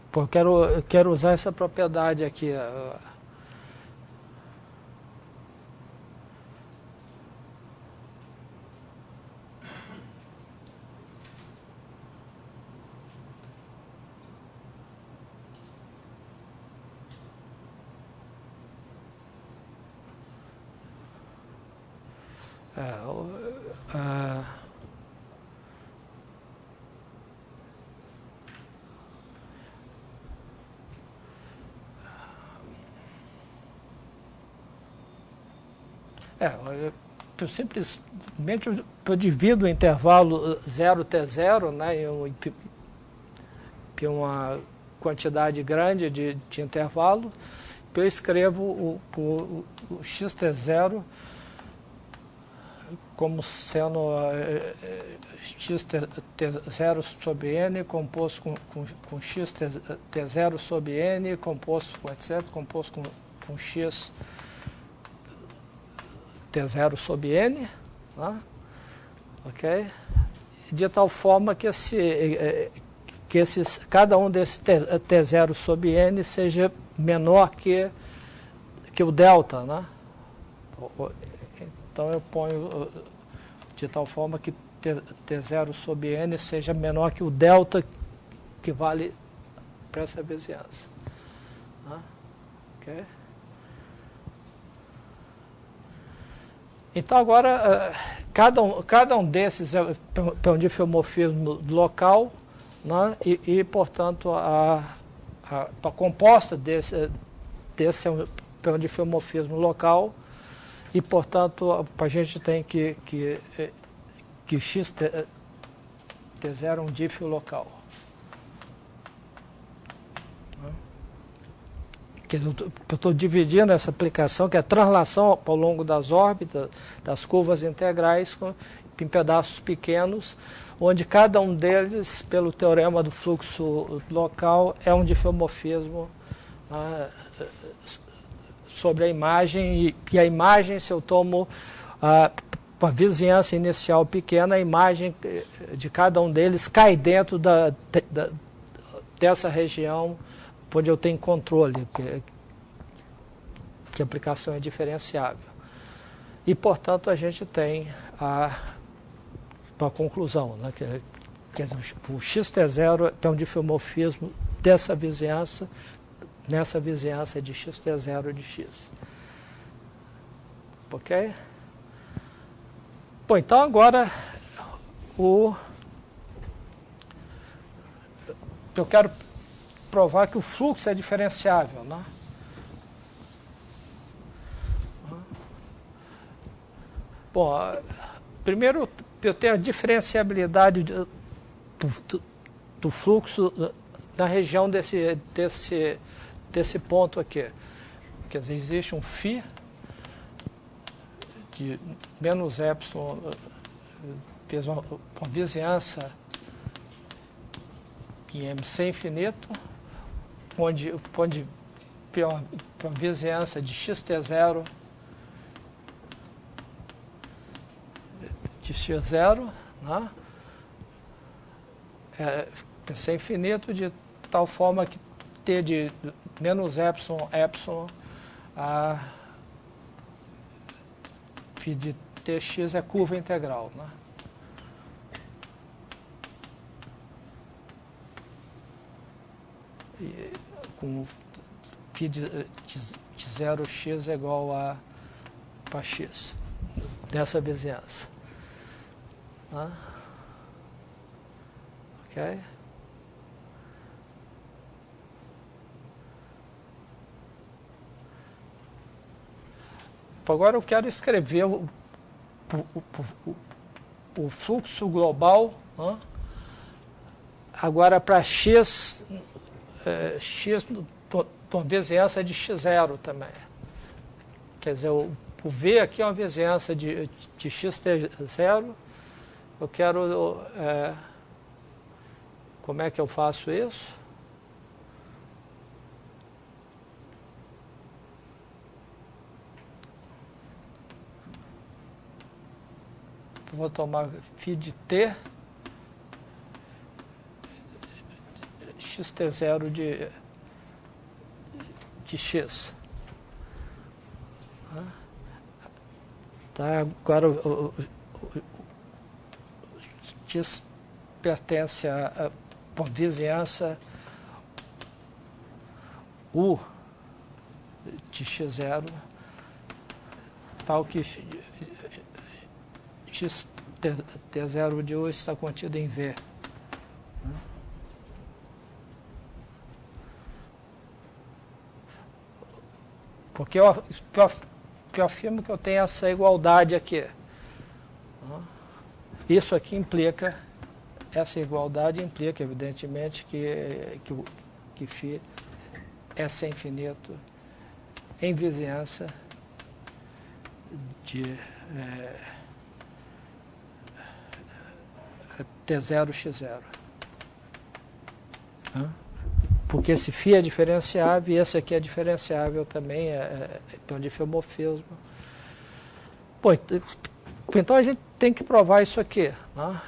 Porque eu quero usar essa propriedade aqui. Eu simplesmente eu divido o intervalo 0t0, né, em uma quantidade grande de intervalo, eu escrevo o xt0 como sendo xt0 sobre n composto com xt0 sobre n composto com etc, composto com x t0 sobre n, né? Ok? De tal forma que cada um desses t0 sobre n seja menor que o delta, né? Então eu ponho de tal forma que t0 sobre n seja menor que o delta que vale para essa vizinhança. Né? Ok? Então agora, cada um desses é um difeomorfismo local, né? E portanto, a composta desse é um difeomorfismo local, e portanto, a gente tem que xt0 é um dífilo local. que eu estou dividindo essa aplicação, que é a translação ao longo das órbitas, das curvas integrais, em pedaços pequenos, onde cada um deles, pelo teorema do fluxo local, é um diffeomorfismo sobre a imagem, e a imagem, se eu tomo a vizinhança inicial pequena, a imagem de cada um deles cai dentro dessa região onde eu tenho controle, que a aplicação é diferenciável. E, portanto, a gente tem a conclusão, né, que o xt0 é um diffeomorfismo dessa vizinhança, nessa vizinhança de xt0 de x. Ok? Bom, então agora eu quero provar que o fluxo é diferenciável, né? Bom, primeiro eu tenho a diferenciabilidade do fluxo na região desse ponto aqui. Quer dizer, existe um φ de menos epsilon, fez uma vizinhança em MC infinito, onde uma vizinhança de xt0 de x0, né? PC infinito de tal forma que t de menos epsilon a φ de tx é curva integral, né? E, com φ de 0x é igual a para x, dessa vizinhança. Ok? Agora eu quero escrever o fluxo global, né? Agora para x uma vizinhança de x0 também. Quer dizer, o V aqui é uma vizinhança de xt0. Eu quero... como é que eu faço isso? Vou tomar φ de t, xt0 de x. Tá, agora o x pertence a uma vizinhança U de x0, tal que xt0 de U está contido em V. Porque eu afirmo que eu tenho essa igualdade aqui. Isso aqui implica, essa igualdade implica, evidentemente, que φ é sem infinito em vizinhança de T0, x0. Porque esse φ é diferenciável e esse aqui é diferenciável também, é um diffeomorfismo. Bom, então a gente tem que provar isso aqui, né?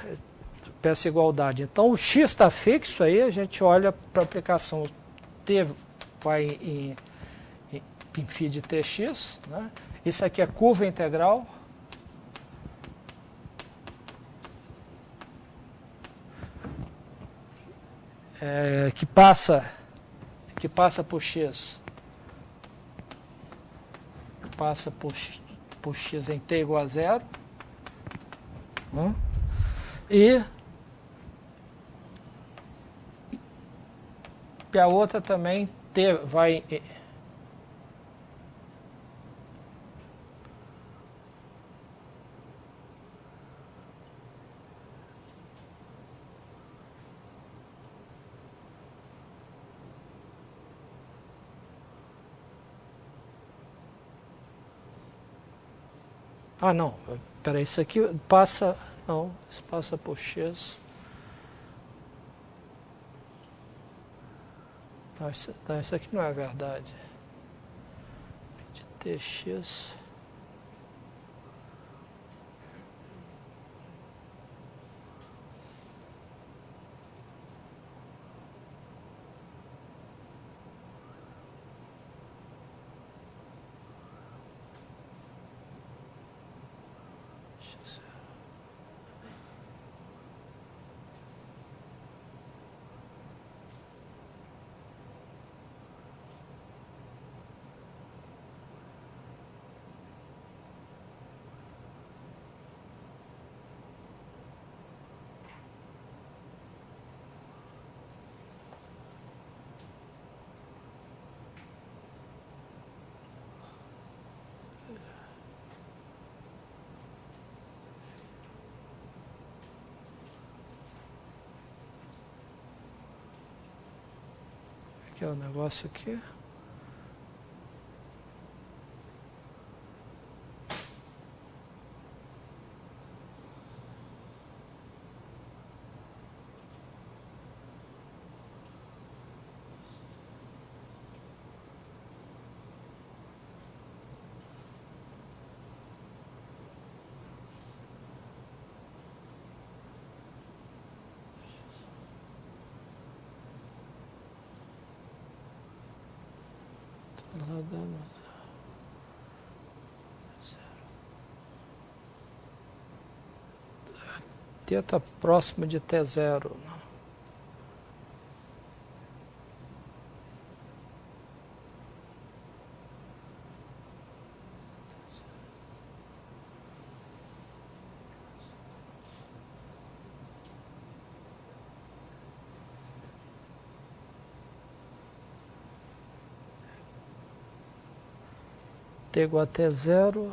Essa igualdade. Então o x está fixo aí, a gente olha para a aplicação t vai em φ de tx, né? Isso aqui é curva integral. Que passa por x, passa por x em t igual a 0, e a outra também t vai Ah, não. Peraí, isso aqui passa... Não, isso passa por X. Não, isso aqui não é verdade. De TX... Que é o negócio aqui. Lá dando... T está próximo de T0. T igual a T0.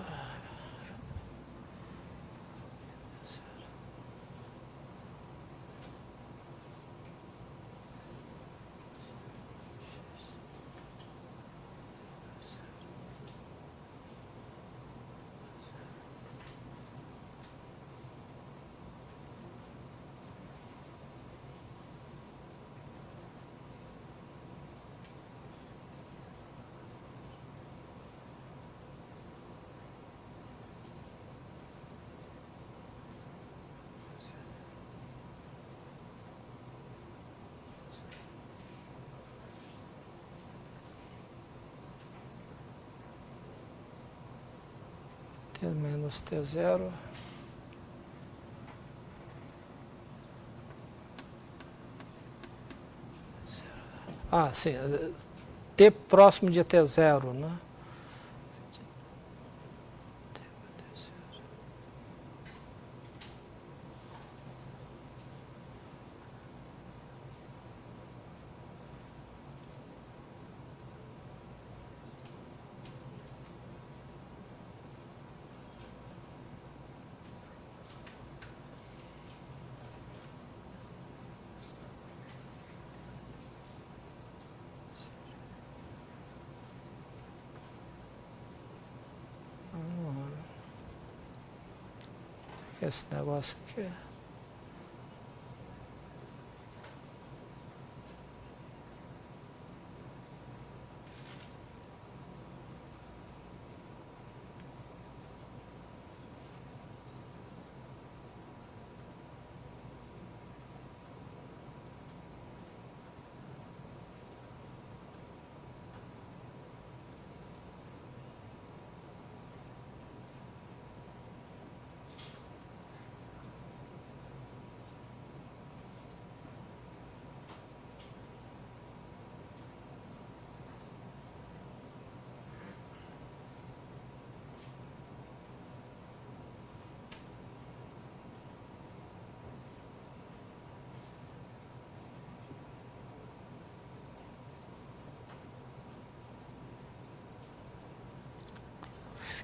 T menos T0. Ah, sim. T próximo de T0, né? Esse negócio aqui.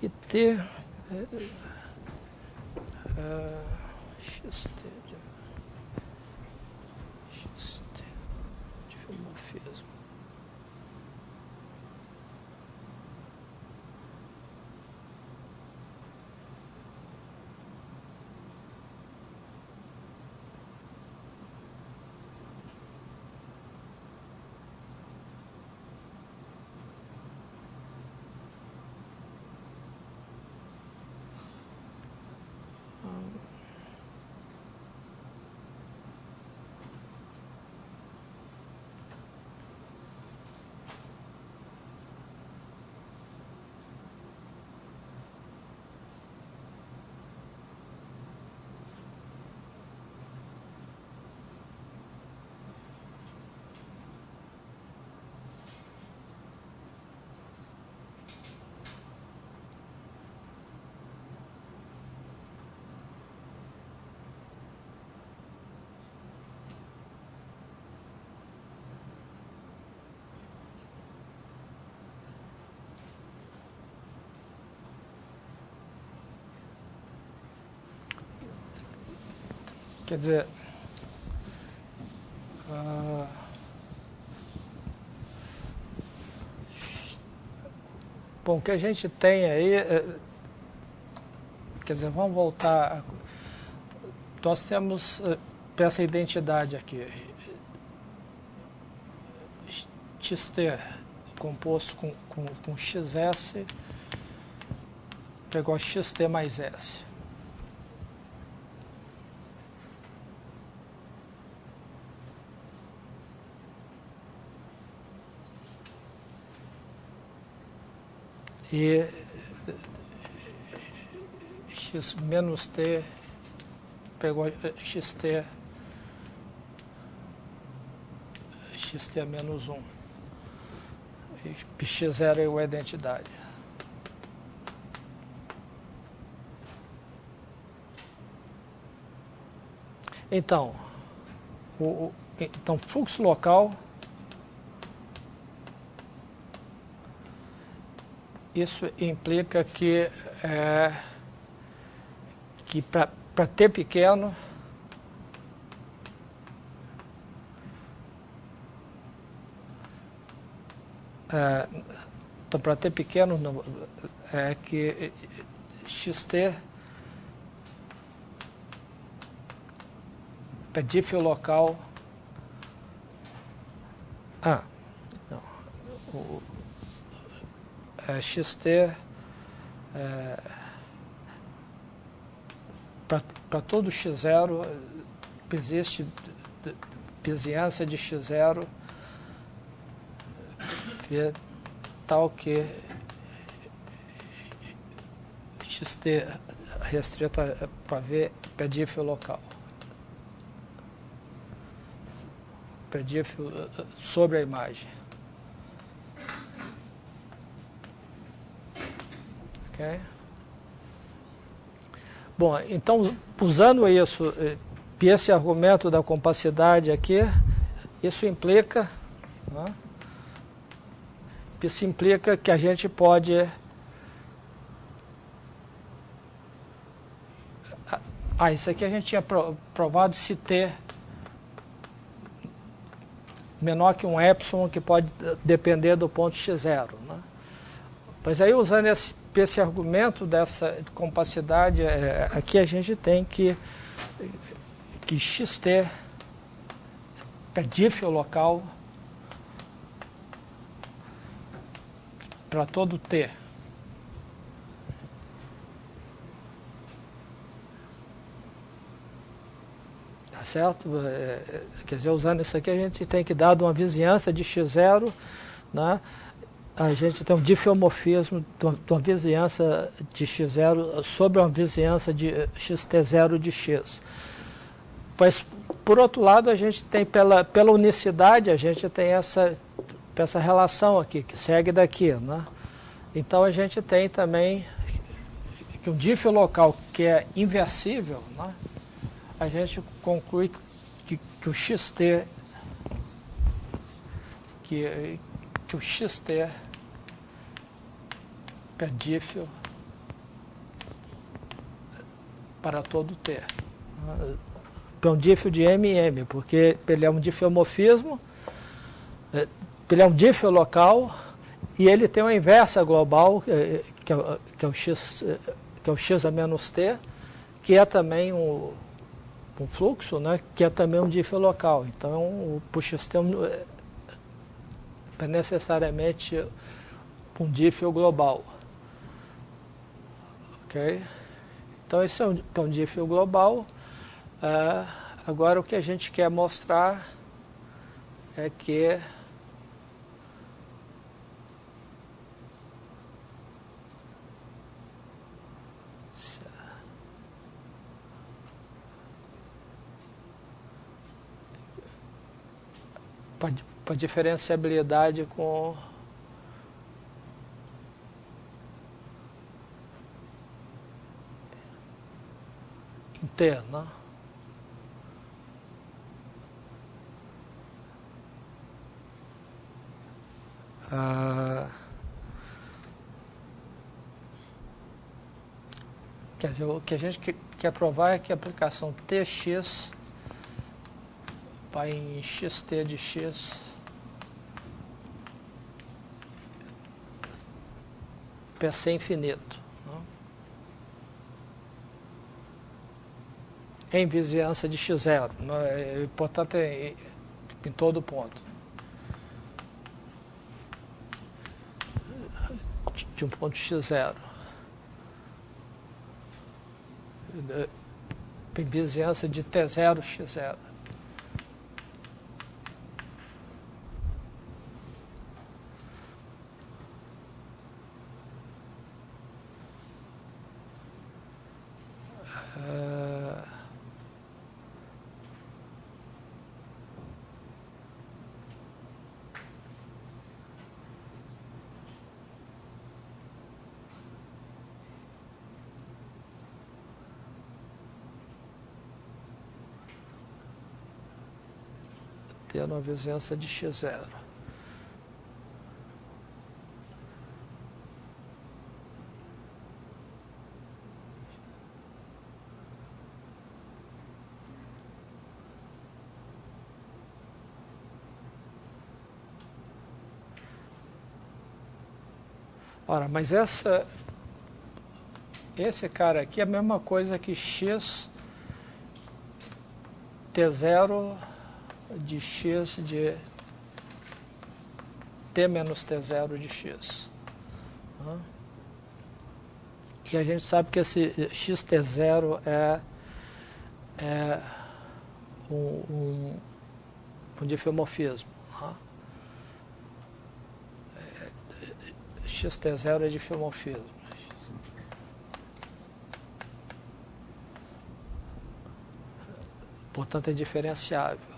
FT XT de filmorfismo. Quer dizer, bom, o que a gente tem aí, quer dizer, vamos voltar, nós temos essa identidade aqui, XT composto com XS, pegou XT mais S. E x menos t pegou xt é menos 1. E x0 é igual a identidade. Então, então fluxo local, isso implica que para t pequeno, então para t pequeno é que xt é diff local. Não. XT para todo x0 existe vizinhança de x0 tal que xt restrita para V é diff local. Diff sobre a imagem. Okay. Bom, então, usando isso, esse argumento da compacidade aqui, isso implica, né, isso implica que a gente pode isso aqui a gente tinha provado se t menor que um epsilon, que pode depender do ponto x0, né? Mas aí, usando esse argumento dessa compacidade, aqui a gente tem que xt é diff local para todo t. Tá certo? Quer dizer, usando isso aqui, a gente tem que dar uma vizinhança de x0, né? A gente tem um diffeomorfismo de uma vizinhança de x0 sobre uma vizinhança de xt0 de x. Mas, por outro lado, a gente tem, pela unicidade, a gente tem essa relação aqui, que segue daqui, né? Então, a gente tem também que um diff local que é inversível, né? A gente conclui que o xt, que o xt é diff para todo t. É um diff de M em M, porque ele é um diffeomorfismo, ele é um diff local e ele tem uma inversa global, que é o x a menos t, que é também um fluxo, né, que é também um diff local. Então, o xt é necessariamente um diff global. Ok? Então, esse é um diff global. Agora, o que a gente quer mostrar é que para diferenciabilidade com em T, né? Quer dizer, o que a gente quer provar é que a aplicação Tx vai em xt de x PC infinito, né? Em vizinhança de x0, né? Portanto, em todo ponto. De um ponto x0. Em vizinhança de t0, x0. Tendo uma vizinhança de x0. Ora, mas esse cara aqui é a mesma coisa que x t0 de x de t menos t0 de x. E a gente sabe que esse xt0 é um difeomorfismo. Xt0 é difeomorfismo. Portanto, é diferenciável.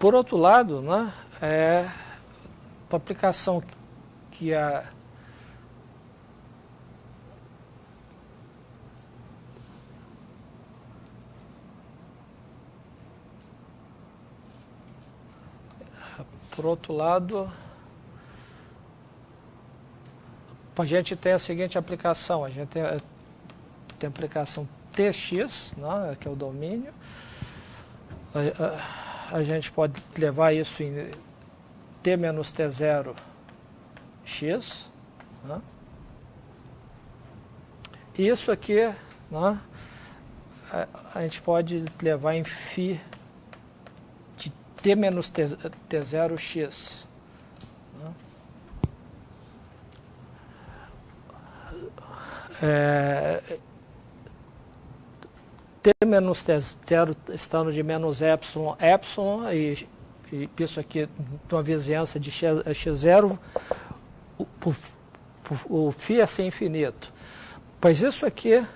Por outro lado, né, a aplicação que por outro lado, a gente tem a seguinte aplicação, a gente tem a aplicação Tx, né, que é o domínio, a gente pode levar isso em t menos t0 x, né, e isso aqui, né, a gente pode levar em φ de t menos t0 x, né. T menos T0 estando de menos epsilon, e isso aqui, numa vizinhança de x0, o φ é ser infinito. Pois isso aqui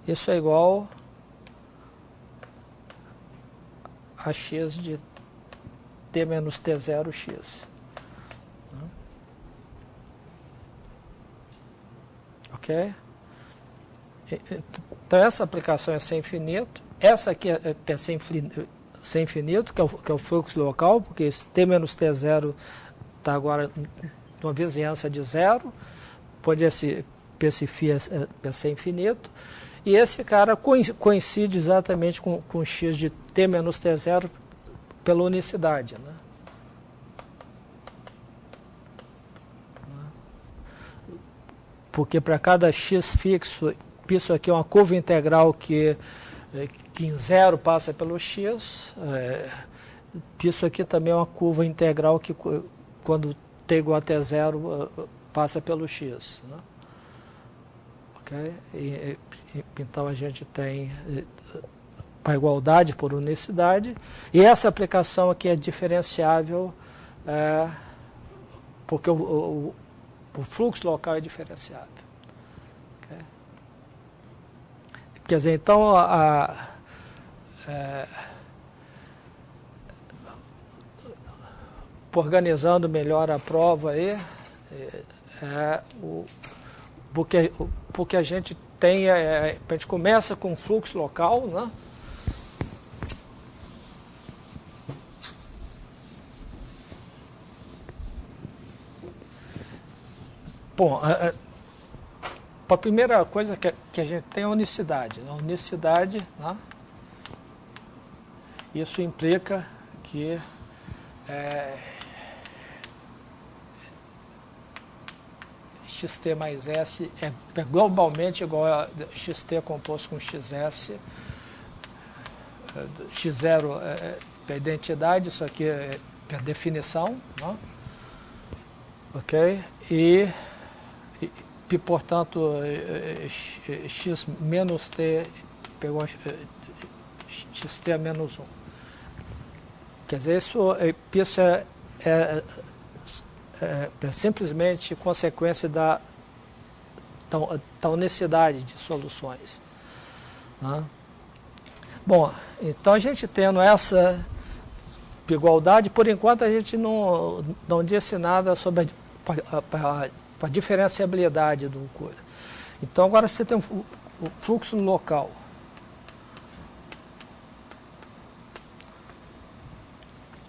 isso é igual a x de t menos t0 x. Ok? Então essa aplicação é sem infinito, essa aqui é sem infinito, que é o fluxo local, porque esse t menos t0 está agora numa vizinhança de zero, pode esse φ é sem infinito, e esse cara coincide exatamente com x de t menos t0 pela unicidade, né? Porque para cada x fixo, isso aqui é uma curva integral que em zero passa pelo x, isso aqui também é uma curva integral que quando t igual a t0 passa pelo x, né? Okay? Então a gente tem a igualdade por unicidade, e essa aplicação aqui é diferenciável porque o fluxo local é diferenciável. Okay? Quer dizer, então, organizando melhor a prova aí, porque a gente tem, a gente começa com fluxo local, né? Bom, a primeira coisa que a gente tem é a unicidade. A unicidade, né? Isso implica que xt mais s é globalmente igual a xt composto com xs. X0 é a identidade, isso aqui é a definição, né? Ok? E, portanto, x menos t pegou xt a menos 1. Quer dizer, isso é simplesmente consequência da unicidade de soluções. Né? Bom, então a gente tendo essa igualdade, por enquanto a gente não disse nada sobre a diferenciabilidade do coisa. Então agora você tem o fluxo local.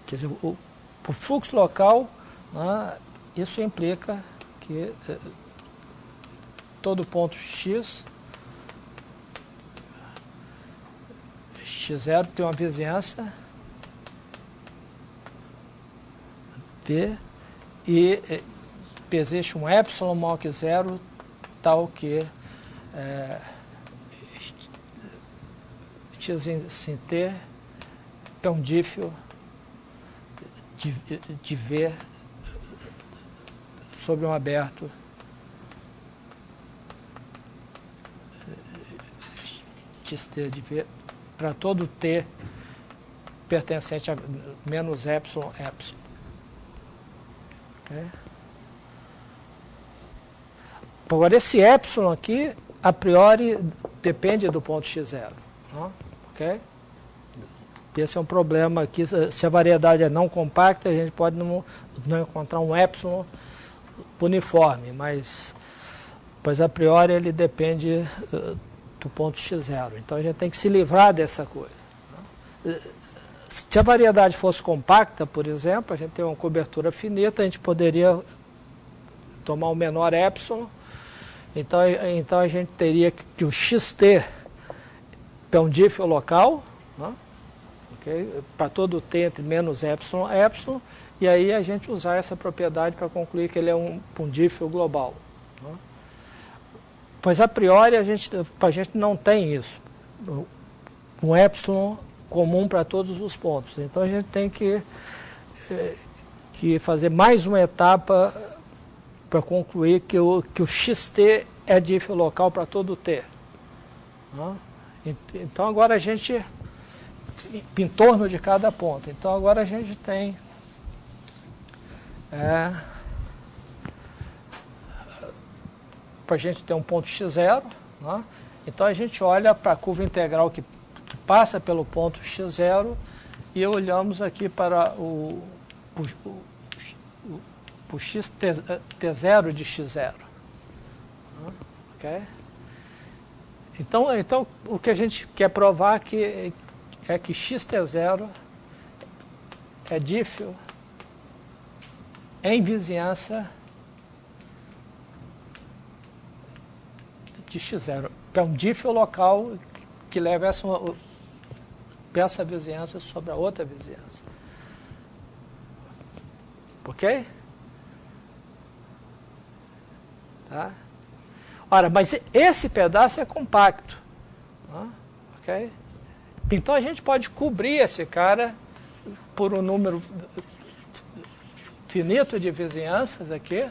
Quer dizer, o fluxo local, né, isso implica que todo ponto x0 tem uma vizinhança V e existe um epsilon maior que zero, tal que x em t é um dífio de V sobre um aberto xt de V para todo t pertencente a menos epsilon. Okay? Agora, esse epsilon aqui, a priori, depende do ponto x0. Né? Okay? Esse é um problema aqui. Se a variedade é não compacta, a gente pode não encontrar um epsilon uniforme, mas a priori ele depende do ponto x0. Então a gente tem que se livrar dessa coisa. Né? Se a variedade fosse compacta, por exemplo, a gente tem uma cobertura finita, a gente poderia tomar o menor epsilon. Então a gente teria que o xt é um dífio local, né? Okay? Para todo t entre menos epsilon, e aí a gente usar essa propriedade para concluir que ele é um dífio global. Né? Pois a priori a gente não tem isso, um epsilon comum para todos os pontos. Então a gente tem que fazer mais uma etapa para concluir que o xt é dífio local para todo t. Né? Então agora a gente, em torno de cada ponto, então agora a gente tem para a gente ter um ponto x0, né? Então a gente olha para a curva integral que passa pelo ponto x0 e olhamos aqui para o xt0 de x0. Okay? Então, o que a gente quer provar é que xt0 é dífio em vizinhança de x0. É um dífio local que leva essa vizinhança sobre a outra vizinhança. Ok? Tá? Ora, mas esse pedaço é compacto. Tá? Ok? Então a gente pode cobrir esse cara por um número finito de vizinhanças aqui.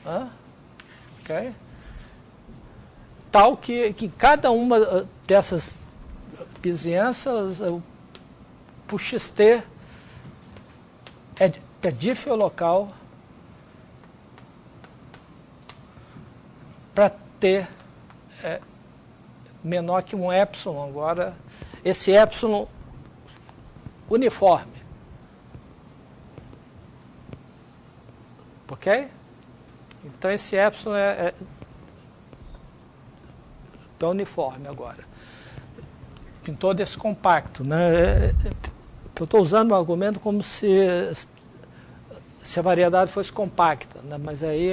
Tá? Ok? Tal que cada uma dessas vizinhanças, o xt é dífio local para t menor que um epsilon. Agora, esse epsilon uniforme. Ok? Então, esse epsilon é uniforme agora. Em todo esse compacto, né? Eu estou usando o argumento como se a variedade fosse compacta, né? Mas aí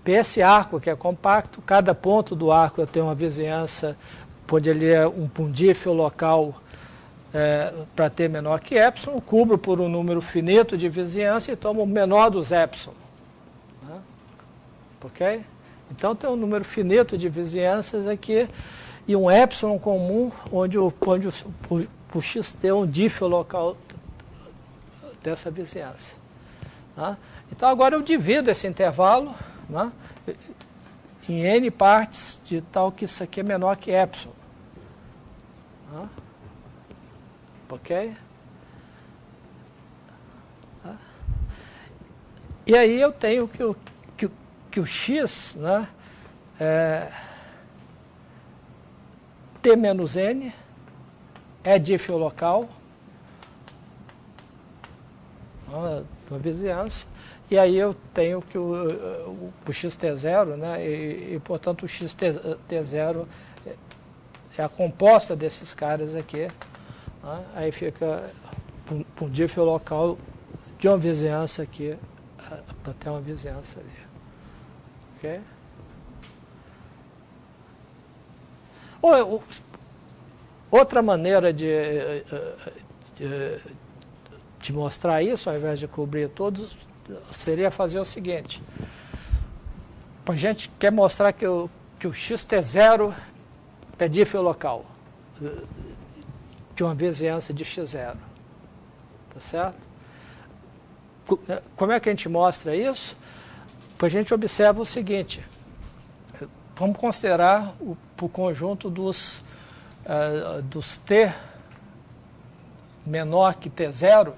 esse arco que é compacto, cada ponto do arco eu tenho uma vizinhança, onde ele é um pundífio local para t menor que epsilon, cubro por um número finito de vizinhança e tomo o menor dos epsilon. Né? Ok? Então tem um número finito de vizinhanças aqui e um epsilon comum, onde o xt é um dífio local dessa vizinhança. Né? Então agora eu divido esse intervalo, né, em n partes de tal que isso aqui é menor que epsilon. Né? Ok? Tá? E aí eu tenho que o x, né, t menos n é dífio local, uma vizinhança, e aí eu tenho que o xt0, né, e portanto o xt0 é a composta desses caras aqui, né, aí fica um dífio local de uma vizinhança aqui até uma vizinhança ali. Ok? Outra maneira de mostrar isso, ao invés de cobrir todos, seria fazer o seguinte. A gente quer mostrar que o xt0 é dífio local de uma vizinhança de x0. Tá certo? Como é que a gente mostra isso? A gente observa o seguinte. Vamos considerar o conjunto dos t menor que t0,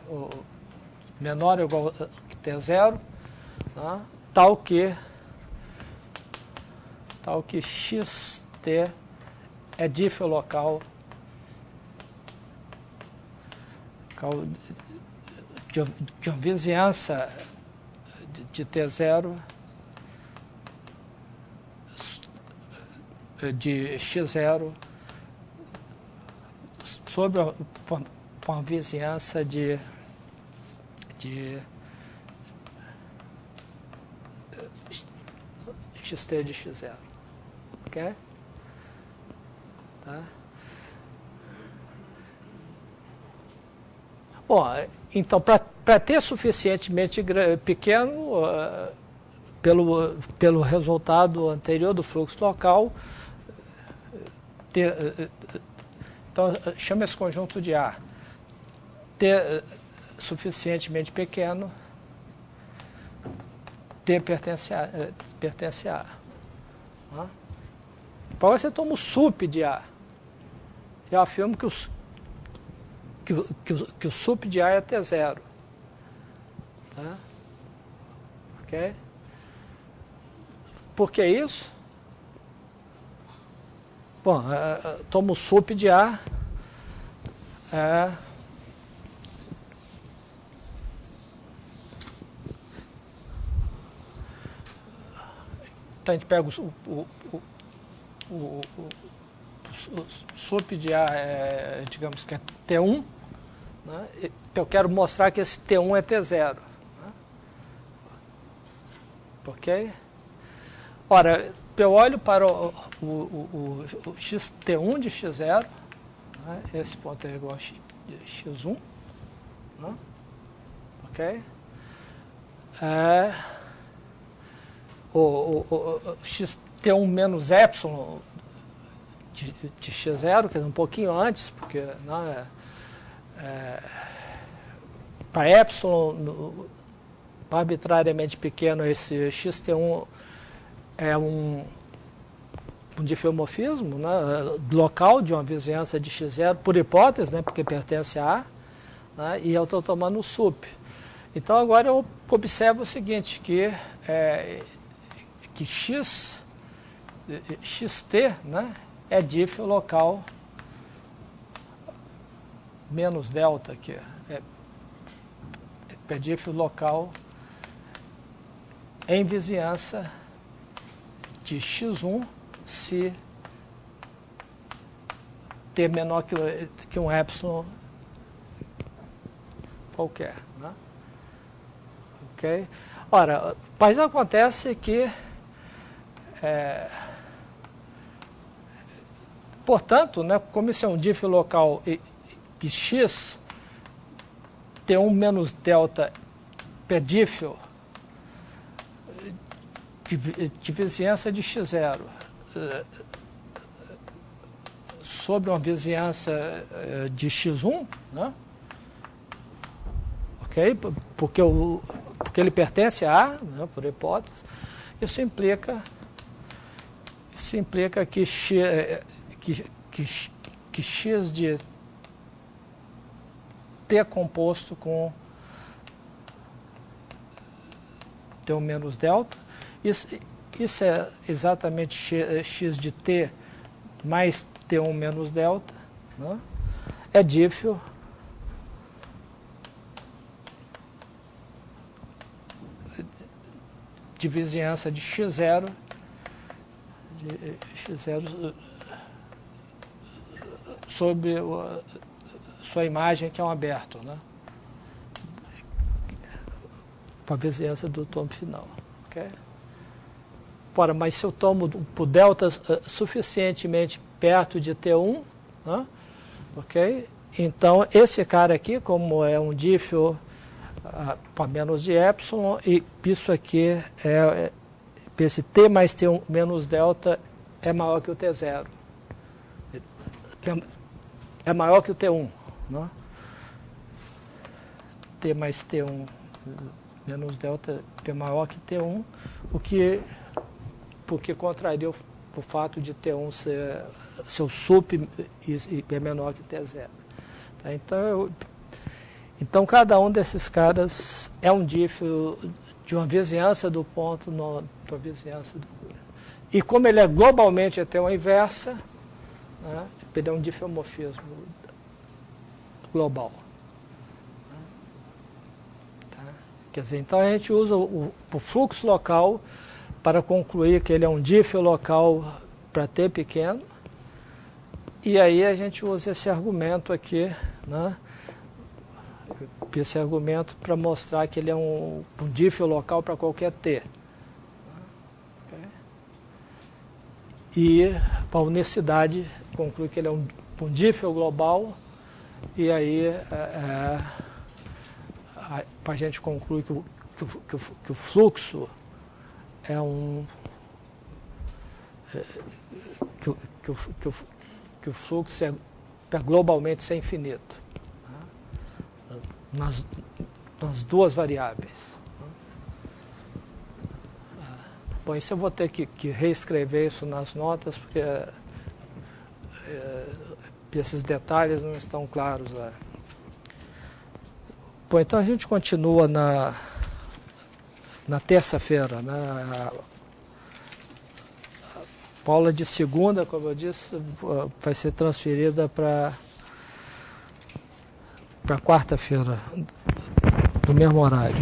menor ou igual que t0, né, tal que xt é dífio local de uma vizinhança de t0 de x0 sobre uma vizinhança de xt de x0. Ok? Tá? Bom, então, para ter suficientemente pequeno, pelo resultado anterior do fluxo local, então, chama esse conjunto de A. T suficientemente pequeno, T pertence a A. Tá? Para você toma o sup de A. Eu afirmo que o sup de A é T0. Tá? Ok? Por que isso? Bom, tomo o sup de A. Então a gente pega o sup de A, digamos que é T1, né? Eu quero mostrar que esse T1 é T0. Né? Ok? Ora, eu olho para o xt1 de x0, né? Esse ponto é igual a x1, né? Ok? O xt1 menos epsilon de x0, quer dizer, um pouquinho antes, porque né, para epsilon arbitrariamente pequeno, esse xt1 é um difeomorfismo, né, local de uma vizinhança de x0, por hipótese, né, porque pertence a A, né, e eu estou tomando o sup. Então agora eu observo o seguinte, que xt, né, é dífio local menos delta aqui, é dífio local em vizinhança de x1 se T menor que um epsilon qualquer. Né? Ok? Ora, mas acontece que, portanto, né, como isso é um diff local e x, T1 menos delta pedífio de vizinhança de x0 sobre uma vizinhança de x1, né? Ok? Porque ele pertence a A, né, por hipótese, isso implica que x de T composto com T1 menos delta, isso é exatamente x de T mais T1 menos delta, né? É dífio de vizinhança de x0 sobre sua imagem, que é um aberto, né? Para a vizinhança do tomo final. Okay? Ora, mas se eu tomo por delta suficientemente perto de T1, né? Ok? Então, esse cara aqui, como é um dífio para menos de epsilon, e isso aqui esse T mais T1 menos delta é maior que o T0. É maior que o T1. Né? T mais T1 menos delta é maior que T1, porque contraria o fato de T1 ser seu sup e é menor que T0. Tá? Então, cada um desses caras é um dífio de uma vizinhança do ponto da vizinhança do... E como ele é globalmente T1 inversa, né, ele é um difiomorfismo global. Tá? Quer dizer, então a gente usa o fluxo local para concluir que ele é um dífio local para T pequeno, e aí a gente usa esse argumento aqui, né? Esse argumento para mostrar que ele é um dífio local para qualquer T. Okay? E para a unicidade conclui que ele é um dífio global, e aí para a gente concluir que o fluxo é que o fluxo é globalmente ser infinito, né? nas duas variáveis. Bom, isso eu vou ter que reescrever isso nas notas, porque esses detalhes não estão claros lá. Bom, então a gente continua na terça-feira, né? A aula de segunda, como eu disse, vai ser transferida para quarta-feira, no mesmo horário.